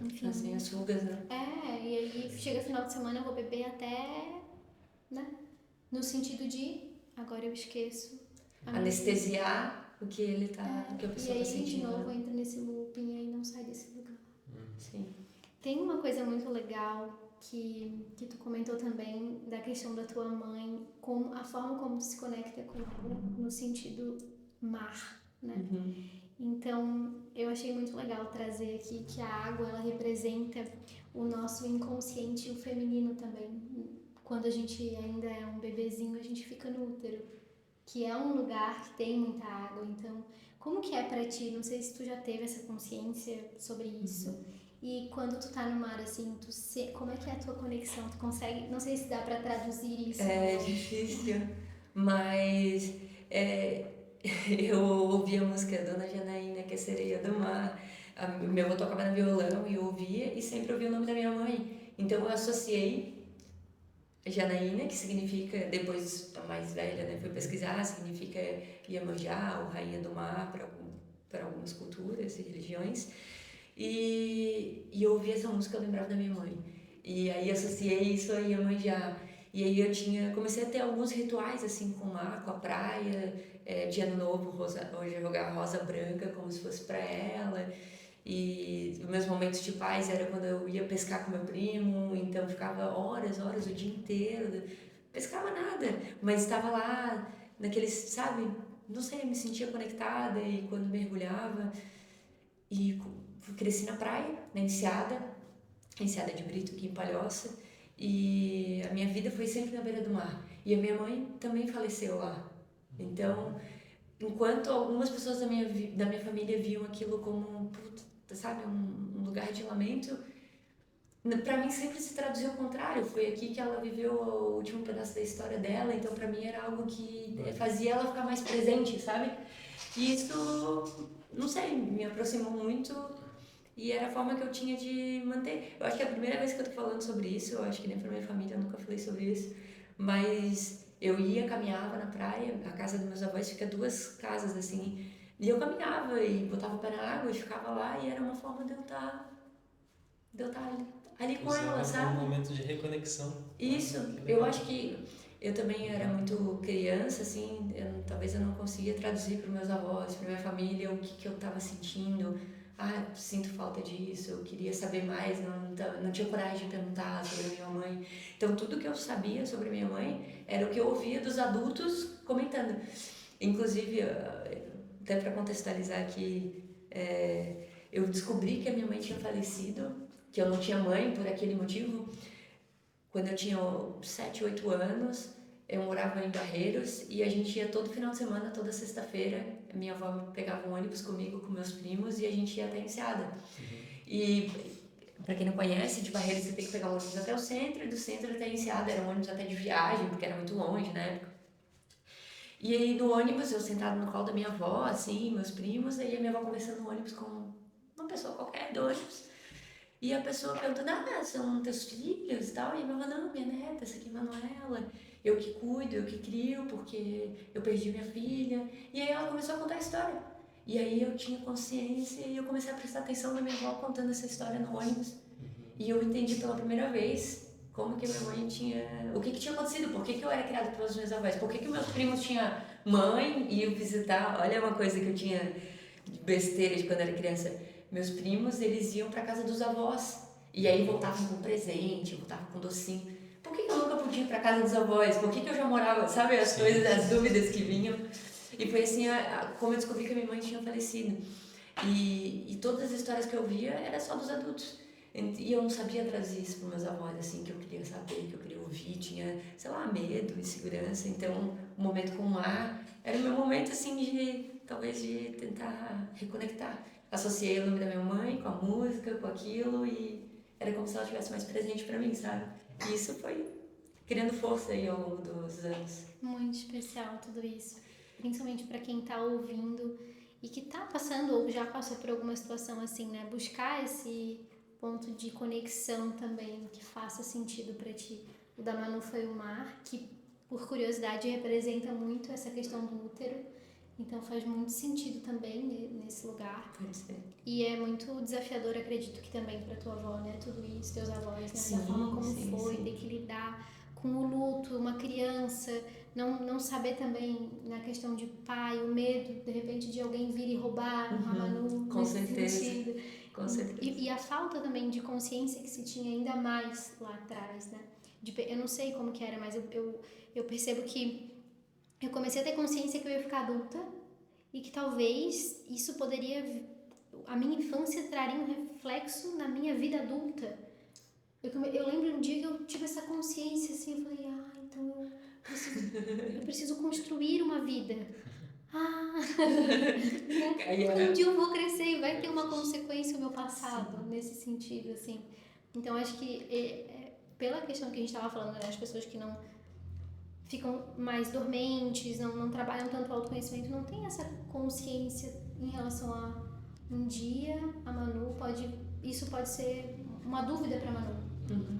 enfim. Assim, as fugas, né? E aí chega final de semana eu vou beber até, né? No sentido de, agora eu esqueço. Anestesiar o que ele tá, o que a pessoa tá sentindo. E aí de novo entra nesse looping e aí não sai desse lugar. Sim. Tem uma coisa muito legal que tu comentou também da questão da tua mãe, com a forma como tu se conecta com ela no sentido mar, né? Então, eu achei muito legal trazer aqui que a água, ela representa o nosso inconsciente e o feminino também. Quando a gente ainda é um bebezinho, a gente fica no útero, que é um lugar que tem muita água. Então, como que é pra ti? Não sei se tu já teve essa consciência sobre isso. E quando tu tá no mar, assim, como é que é a tua conexão? Tu consegue... Não sei se dá pra traduzir isso. É difícil, mas eu ouvi a música Dona Janaína, que é Sereia do Mar. Meu avô tocava no violão e eu ouvia e sempre ouvia o nome da minha mãe. Então eu associei Janaína, que significa, depois a mais velha, né, fui pesquisar, significa Iemanjá, ou Rainha do Mar, para algumas culturas e religiões. E eu ouvia essa música, eu lembrava da minha mãe. E aí associei isso a Iemanjá. E aí comecei a ter alguns rituais assim com o mar, com a praia, de ano novo, hoje jogar rosa branca como se fosse para ela. E os meus momentos de paz era quando eu ia pescar com meu primo, então ficava horas, o dia inteiro, pescava nada, mas estava lá naqueles, sabe, não sei, me sentia conectada e quando mergulhava e cresci na praia, na Enseada de Brito, aqui em Palhoça, e a minha vida foi sempre na beira do mar. E a minha mãe também faleceu lá. Então, enquanto algumas pessoas da minha família viam aquilo como, sabe, um lugar de lamento, para mim sempre se traduziu ao contrário. Foi aqui que ela viveu o último pedaço da história dela, então para mim era algo que fazia ela ficar mais presente, sabe? E isso, não sei, me aproximou muito e era a forma que eu tinha de manter. Eu acho que é a primeira vez que eu tô falando sobre isso, eu acho que nem pra minha família eu nunca falei sobre isso, mas eu caminhava na praia, a casa dos meus avós fica 2 casas assim, e eu caminhava e botava o pé na água e ficava lá e era uma forma de eu estar ali com ela, sabe? Um momento de reconexão. Isso, eu acho que eu também era muito criança, assim, talvez eu não conseguia traduzir para meus avós, para minha família, o que eu estava sentindo. Sinto falta disso, eu queria saber mais, não tinha coragem de perguntar sobre a minha mãe. Então, tudo que eu sabia sobre minha mãe era o que eu ouvia dos adultos comentando. Inclusive, até para contextualizar aqui, eu descobri que a minha mãe tinha falecido, que eu não tinha mãe por aquele motivo, quando eu tinha 7, 8 anos. Eu morava em Barreiros e a gente ia todo final de semana, toda sexta-feira. Minha avó pegava um ônibus comigo, com meus primos, e a gente ia até Enseada. E, para quem não conhece, de Barreiros você tem que pegar um ônibus até o centro, e do centro até Enseada. Era um ônibus até de viagem, porque era muito longe na época. E aí no ônibus, eu sentada no colo da minha avó, assim, meus primos, aí a minha avó conversando no ônibus com uma pessoa qualquer do ônibus. E a pessoa perguntando, são teus filhos e tal? E a minha avó, não, minha neta, essa aqui é Manuela. Eu que cuido, eu que crio, porque eu perdi minha filha. E aí ela começou a contar a história. E aí eu tinha consciência e eu comecei a prestar atenção na minha avó contando essa história no ônibus. E eu entendi pela primeira vez como que minha mãe tinha... O que tinha acontecido, por que eu era criada pelos meus avós, por que meus primos tinham mãe e iam visitar... Olha uma coisa que eu tinha de besteira de quando era criança. Meus primos, eles iam pra casa dos avós. E aí voltavam com presente, voltavam com docinho. Por que eu nunca podia ir pra casa dos avós? Por que eu já morava, sabe? As coisas, as dúvidas que vinham. E foi assim, como eu descobri que a minha mãe tinha falecido. E todas as histórias que eu via era só dos adultos. E eu não sabia traduzir isso para meus avós, assim, que eu queria saber, que eu queria ouvir. Tinha, sei lá, medo, insegurança. Então, o momento com o mar era o meu momento, assim, talvez de tentar reconectar. Associei o nome da minha mãe com a música, com aquilo, e era como se ela estivesse mais presente para mim, sabe? E isso foi criando força aí ao longo dos anos. Muito especial tudo isso, principalmente para quem tá ouvindo e que tá passando ou já passou por alguma situação assim, né? Buscar esse ponto de conexão também que faça sentido para ti. O da Manu foi o mar, que por curiosidade representa muito essa questão do útero. Então faz muito sentido também nesse lugar. Pode ser. E é muito desafiador, acredito que também para tua avó, né? Tudo isso, teus avós, né? Sim, da forma como sim, foi, sim. ter que lidar com o luto, uma criança, não saber também na questão de pai, o medo, de repente, de alguém vir e roubar a Manu. Com certeza. Sentido. Com certeza. E a falta também de consciência que se tinha ainda mais lá atrás, né? Eu não sei como que era, mas eu percebo que eu comecei a ter consciência que eu ia ficar adulta e que talvez isso poderia... A minha infância traria um reflexo na minha vida adulta. Eu lembro um dia que eu tive essa consciência, assim, eu falei, então eu preciso construir uma vida. Um dia eu vou crescer e vai ter uma consequência o meu passado, nesse sentido, assim. Então, acho que pela questão que a gente estava falando, né, as pessoas que não ficam mais dormentes, não trabalham tanto o autoconhecimento, não tem essa consciência em relação a um dia a Manu isso pode ser uma dúvida para Manu.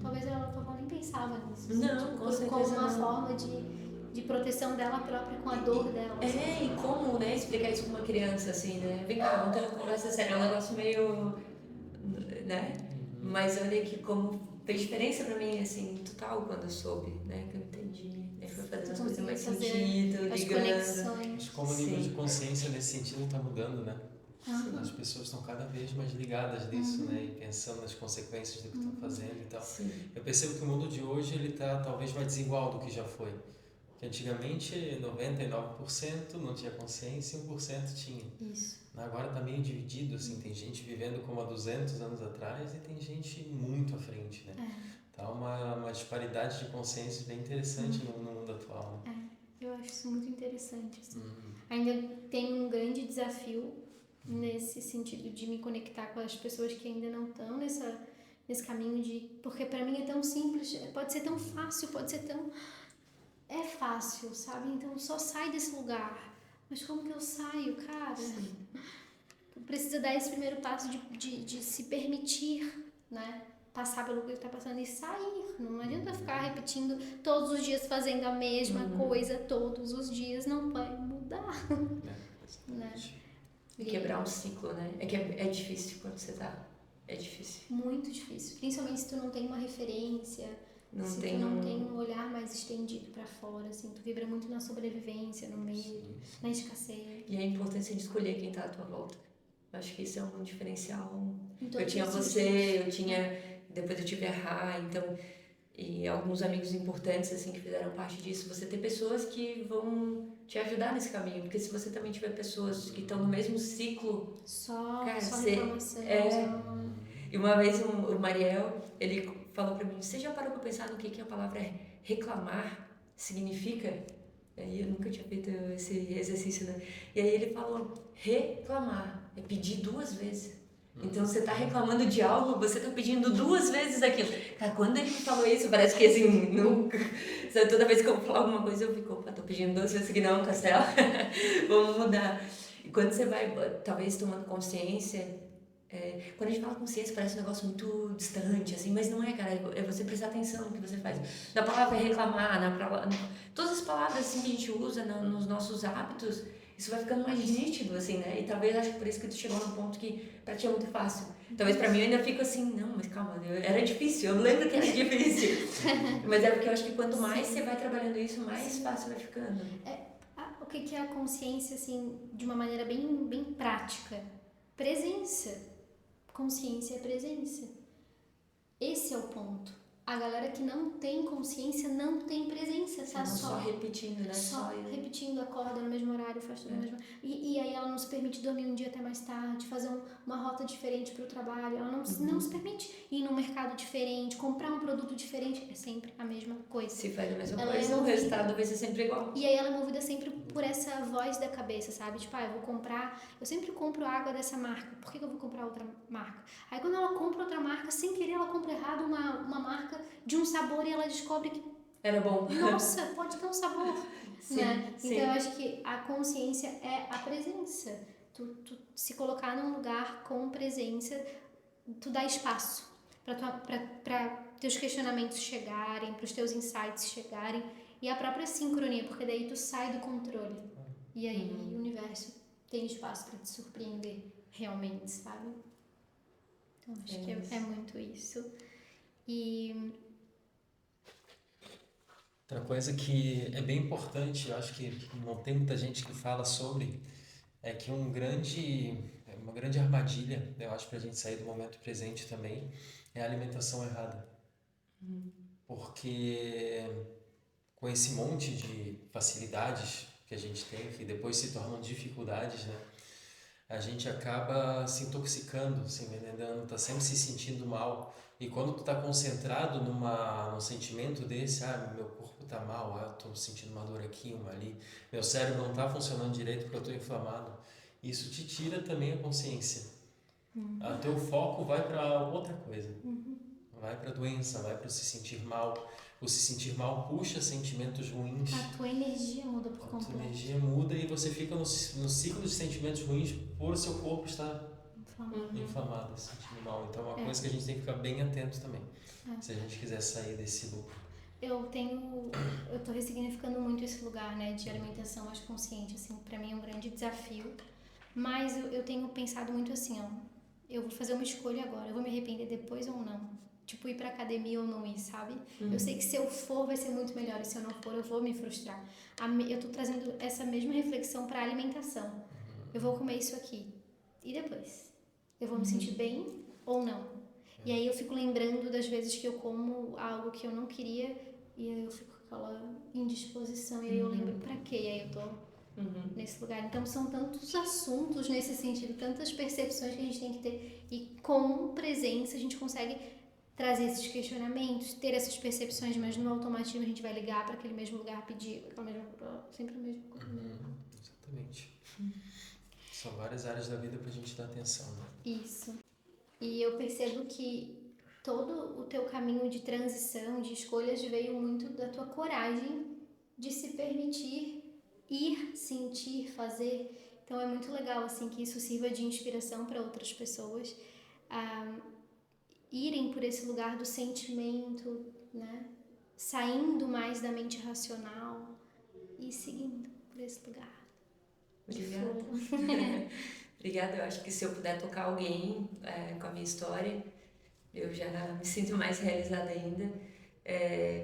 Talvez ela nem pensava nisso. Não, com certeza como uma não. forma de proteção dela própria com a dor dela. E como, né, explicar isso pra uma criança, assim, né? Vem cá, vamos ter uma conversa séria, é um negócio meio... né? Mas olha que como fez diferença pra mim, assim, total, quando eu soube, né? Que eu entendi. Aí foi fazendo as coisas mais sentido, as ligando. conexões. Mas como o nível de consciência nesse sentido está mudando, né? As pessoas estão cada vez mais ligadas nisso, né? E pensando nas consequências do que estão fazendo e tal. Sim. Eu percebo que o mundo de hoje ele está talvez mais desigual do que já foi. Que antigamente 99% não tinha consciência e 1% tinha. Isso. Agora está meio dividido, assim, tem gente vivendo como há 200 anos atrás e tem gente muito à frente, né? Tá uma disparidade de consciência bem interessante no mundo atual, né? Eu acho isso muito interessante. Assim. Ainda tem um grande desafio nesse sentido de me conectar com as pessoas que ainda não estão nesse caminho de... Porque para mim é tão simples, pode ser tão fácil, pode ser tão... É fácil, sabe? Então só sai desse lugar. Mas como que eu saio, cara? Precisa dar esse primeiro passo de se permitir, né? Passar pelo que está passando e sair. Não adianta ficar repetindo todos os dias, fazendo a mesma coisa todos os dias. Não vai mudar. Né? E quebrar um ciclo, né? É que é difícil quando você tá. É difícil. Muito difícil. Principalmente se tu não tem uma referência. Não se tem tu não tem um olhar mais estendido para fora, assim, tu vibra muito na sobrevivência, no medo, na escassez. E a importância de escolher quem tá à tua volta. Acho que isso é um diferencial. Então, Eu tinha você, eu tinha... Depois eu tive a Rá, então... E alguns amigos importantes, assim, que fizeram parte disso. Você ter pessoas que vão te ajudar nesse caminho. Porque se você também tiver pessoas que estão no mesmo ciclo... Só você, reclamação. E uma vez o Mariel, ele falou pra mim, você já parou pra pensar no que a palavra reclamar significa? Aí eu nunca tinha feito esse exercício, né? E aí ele falou, reclamar é pedir 2 vezes. Então você tá reclamando de algo, você tá pedindo 2 vezes aquilo. Cara, quando ele falou isso, parece que assim, nunca. Toda vez que eu vou falar alguma coisa, eu fico, opa, tô pedindo 2 vezes aqui não, Castelo. Vamos mudar. E quando você vai, talvez, tomando consciência... quando a gente fala consciência parece um negócio muito distante, assim, mas não é, cara, é você prestar atenção no que você faz. Na palavra reclamar, todas as palavras assim, que a gente usa nos nossos hábitos, isso vai ficando mais nítido, assim, né? E talvez acho que por isso que tu chegou num ponto que pra ti é muito fácil. Talvez pra mim eu ainda fico assim, não, mas calma, era difícil, eu lembro que era difícil. Mas é porque eu acho que quanto mais você vai trabalhando isso, mais fácil vai ficando. O que é a consciência, assim, de uma maneira bem, bem prática? Presença. Consciência é presença. Esse é o ponto. A galera que não tem consciência não tem presença, tá? Só repetindo, né? Só repetindo, acorda no mesmo horário, faz tudo no mesmo... E aí ela não se permite dormir um dia até mais tarde, fazer uma rota diferente pro trabalho, ela não se permite ir num mercado diferente, comprar um produto diferente, é sempre a mesma coisa. Se faz a mesma ela coisa, o resultado vai ser sempre igual. E aí ela é movida sempre por essa voz da cabeça, sabe? Tipo, eu sempre compro água dessa marca, por que eu vou comprar outra marca? Aí quando ela compra outra marca, sem querer ela compra errado uma marca de um sabor e ela descobre que era bom. Nossa, pode ter um sabor. Sim, né? sim. Então eu acho que a consciência é a presença. Tu se colocar num lugar com presença, tu dá espaço para teus questionamentos chegarem, para os teus insights chegarem e a própria sincronia, porque daí tu sai do controle. E aí o universo tem espaço para te surpreender realmente, sabe? Então acho que é muito isso. E outra coisa que é bem importante, eu acho que não tem muita gente que fala sobre, é que uma grande armadilha, eu acho, para a gente sair do momento presente também, é a alimentação errada. Porque com esse monte de facilidades que a gente tem, que depois se tornam dificuldades, né? A gente acaba se intoxicando, se envenenando, tá sempre se sentindo mal. E quando tu tá concentrado num sentimento desse, meu corpo tá mal, eu tô sentindo uma dor aqui, uma ali, meu cérebro não tá funcionando direito porque eu tô inflamado. Isso te tira também a consciência. O teu foco vai para outra coisa. Vai para doença, vai para se sentir mal. O se sentir mal puxa sentimentos ruins. A tua energia muda por completo. A tua energia muda e você fica no ciclo de sentimentos ruins por seu corpo estar inflamado, se sentindo mal. Então é uma coisa que a gente tem que ficar bem atento também. Se a gente quiser sair desse loop. Eu tô ressignificando muito esse lugar, né, de alimentação mais consciente, assim, pra mim é um grande desafio. Mas eu tenho pensado muito assim, eu vou fazer uma escolha agora, eu vou me arrepender depois ou não? Tipo, ir pra academia ou não ir, sabe? Eu sei que se eu for vai ser muito melhor, e se eu não for eu vou me frustrar. Eu tô trazendo essa mesma reflexão pra alimentação. Eu vou comer isso aqui, e depois? Eu vou me sentir bem ou não? E aí eu fico lembrando das vezes que eu como algo que eu não queria, e aí eu fico com aquela indisposição, e aí eu lembro pra quê? E aí eu tô nesse lugar. Então são tantos assuntos nesse sentido, tantas percepções que a gente tem que ter, e com presença a gente consegue trazer esses questionamentos, ter essas percepções, mas no automatismo a gente vai ligar para aquele mesmo lugar, pedir sempre a mesma coisa. Exatamente. São várias áreas da vida pra gente dar atenção, né? Isso. E eu percebo que todo o teu caminho de transição, de escolhas, veio muito da tua coragem de se permitir ir, sentir, fazer. Então é muito legal assim que isso sirva de inspiração para outras pessoas a irem por esse lugar do sentimento, né? Saindo mais da mente racional e seguindo por esse lugar. Obrigada. Obrigada, eu acho que se eu puder tocar alguém com a minha história, eu já me sinto mais realizada ainda.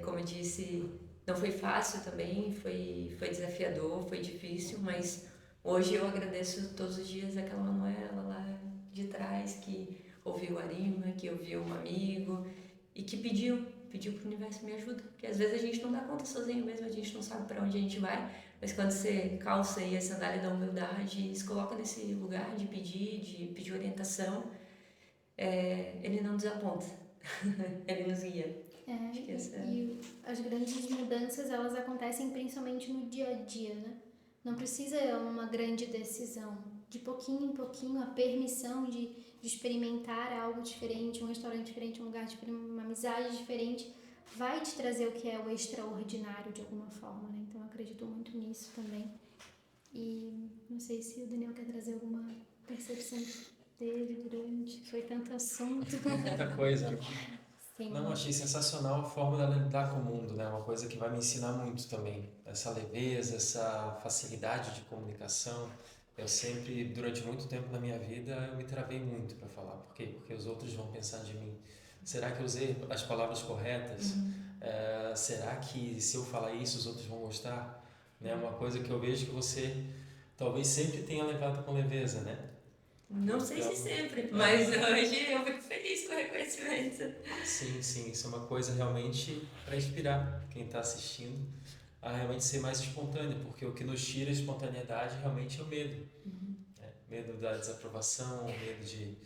Como eu disse, não foi fácil também, foi desafiador, foi difícil, mas hoje eu agradeço todos os dias aquela Manuela lá de trás que ouviu a Arima, que ouviu um amigo e que pediu pro universo me ajuda, porque às vezes a gente não dá conta sozinho mesmo, a gente não sabe para onde a gente vai, mas quando você calça aí a sandália da humildade e se coloca nesse lugar de pedir orientação, ele não desaponta, ele nos guia. E as grandes mudanças, elas acontecem principalmente no dia a dia, né? Não precisa uma grande decisão. De pouquinho em pouquinho, a permissão de experimentar algo diferente, um restaurante diferente, um lugar diferente, uma amizade diferente, vai te trazer o que é o extraordinário de alguma forma, né? Então eu acredito muito nisso também. E não sei se o Daniel quer trazer alguma percepção dele durante... Foi tanto assunto. Muita coisa. Sim. Não, achei sensacional a forma dela lidar com o mundo, né? Uma coisa que vai me ensinar muito também. Essa leveza, essa facilidade de comunicação. Eu sempre, durante muito tempo na minha vida, eu me travei muito para falar. Por quê? Porque os outros vão pensar de mim. Será que eu usei as palavras corretas? Será que se eu falar isso, os outros vão gostar? Né? Uma coisa que eu vejo que você talvez sempre tenha levado com leveza, né? Não sei se sempre, mas hoje eu fico feliz com o reconhecimento. Sim, isso é uma coisa realmente para inspirar quem está assistindo a realmente ser mais espontâneo, porque o que nos tira a espontaneidade realmente é o medo. Né? Medo da desaprovação, medo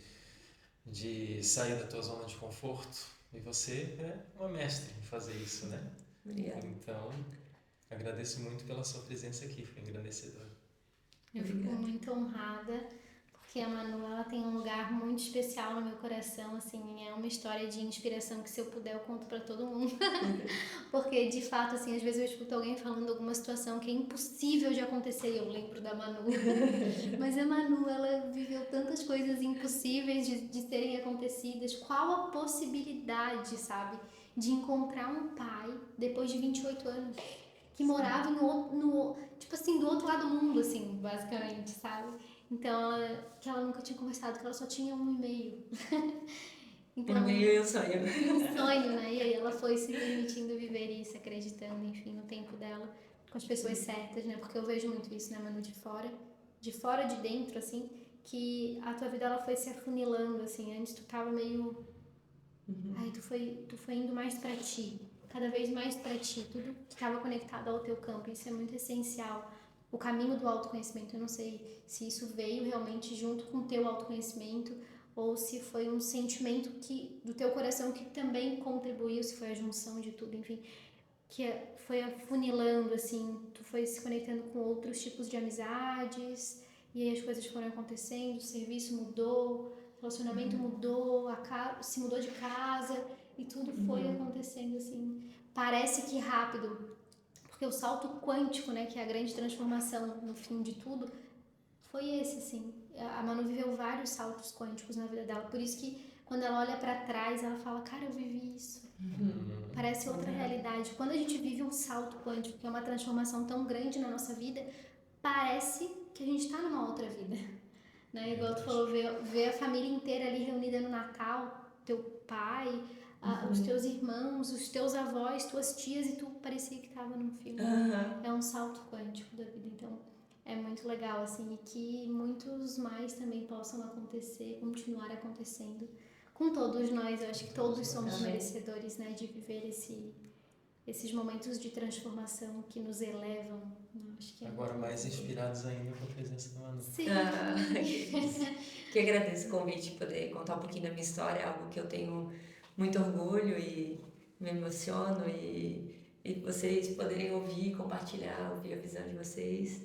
de sair da tua zona de conforto. E você é uma mestre em fazer isso, né? Obrigada. Então, agradeço muito pela sua presença aqui, foi engrandecedor. Eu fico muito honrada, porque a Manu, ela tem um lugar muito especial no meu coração, assim, é uma história de inspiração que se eu puder eu conto pra todo mundo. Porque, de fato, assim, às vezes eu escuto alguém falando alguma situação que é impossível de acontecer e eu lembro da Manu. Mas a Manu, ela viveu tantas coisas impossíveis de serem acontecidas. Qual a possibilidade, sabe, de encontrar um pai depois de 28 anos? Que morava tipo assim, do outro lado do mundo, assim, basicamente, sabe? Então, que ela nunca tinha conversado, que ela só tinha 1 e-mail. Então, 1 e-mail e um sonho. Um sonho, né? E aí ela foi se permitindo viver isso, acreditando, enfim, no tempo dela, com as pessoas certas, né? Porque eu vejo muito isso, né, Manu, de fora, de dentro, assim, que a tua vida, ela foi se afunilando, assim. Antes tu tava meio... Aí tu foi indo mais pra ti, cada vez mais pra ti, tudo que estava conectado ao teu campo. Isso é muito essencial. O caminho do autoconhecimento, eu não sei se isso veio realmente junto com o teu autoconhecimento ou se foi um sentimento do teu coração que também contribuiu, se foi a junção de tudo, enfim, que foi afunilando, assim, tu foi se conectando com outros tipos de amizades e aí as coisas foram acontecendo, o serviço mudou, o relacionamento mudou, se mudou de casa e tudo foi acontecendo, assim, parece que rápido, porque o salto quântico, né, que é a grande transformação no fim de tudo, foi esse, assim. A Manu viveu vários saltos quânticos na vida dela, por isso que quando ela olha pra trás, ela fala, cara, eu vivi isso. Parece outra realidade. Quando a gente vive um salto quântico, que é uma transformação tão grande na nossa vida, parece que a gente tá numa outra vida. né? Igual tu falou, ver a família inteira ali reunida no Natal, teu pai, os teus irmãos, os teus avós, tuas tias, e tu parecia que tava num filme. É um salto quântico da vida, então é muito legal, assim, e que muitos mais também possam acontecer, continuar acontecendo com todos nós. Eu acho que todos somos merecedores, né, de viver esses momentos de transformação que nos elevam. Acho que Agora mais inspirados ainda com a presença do Manu. Sim. Que agradeço o convite, poder contar um pouquinho da minha história, é algo que eu tenho muito orgulho e me emociono, e vocês poderem ouvir, compartilhar, ouvir a visão de vocês,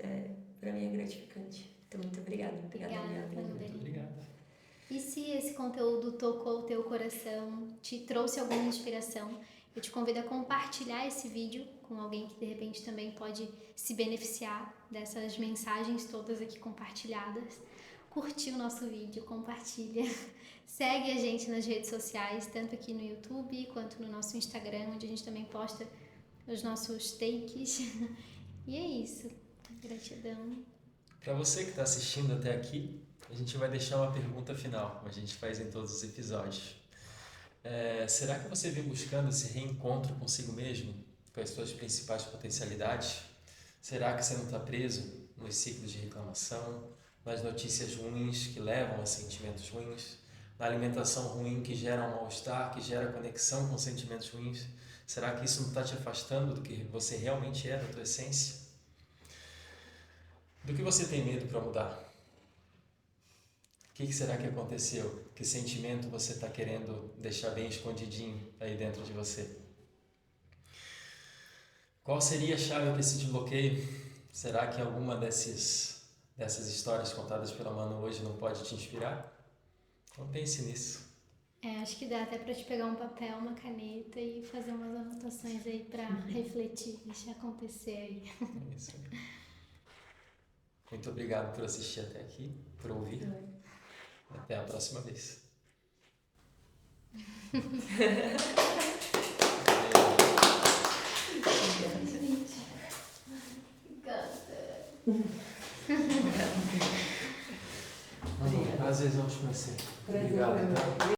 para mim é gratificante. Então, muito obrigada. Obrigada. Muito obrigado. E se esse conteúdo tocou o teu coração, te trouxe alguma inspiração, eu te convido a compartilhar esse vídeo com alguém que de repente também pode se beneficiar dessas mensagens todas aqui compartilhadas. Curte o nosso vídeo, compartilha. Segue a gente nas redes sociais, tanto aqui no YouTube quanto no nosso Instagram, onde a gente também posta os nossos takes. E é isso. Gratidão. Para você que está assistindo até aqui, a gente vai deixar uma pergunta final, como a gente faz em todos os episódios. Será que você vem buscando esse reencontro consigo mesmo, com as suas principais potencialidades? Será que você não está preso nos ciclos de reclamação, nas notícias ruins que levam a sentimentos ruins, na alimentação ruim que gera um mal-estar, que gera conexão com sentimentos ruins? Será que isso não está te afastando do que você realmente é, da tua essência? Do que você tem medo para mudar? O que será que aconteceu? Que sentimento você está querendo deixar bem escondidinho aí dentro de você? Qual seria a chave para esse desbloqueio? Será que alguma dessas histórias contadas pela Manu hoje não pode te inspirar? Então pense nisso. Acho que dá até para te pegar um papel, uma caneta e fazer umas anotações aí para refletir, deixar acontecer aí. Isso. Muito obrigado por assistir até aqui, por ouvir. Até a próxima vez. Às vezes vamos conhecer. Obrigado.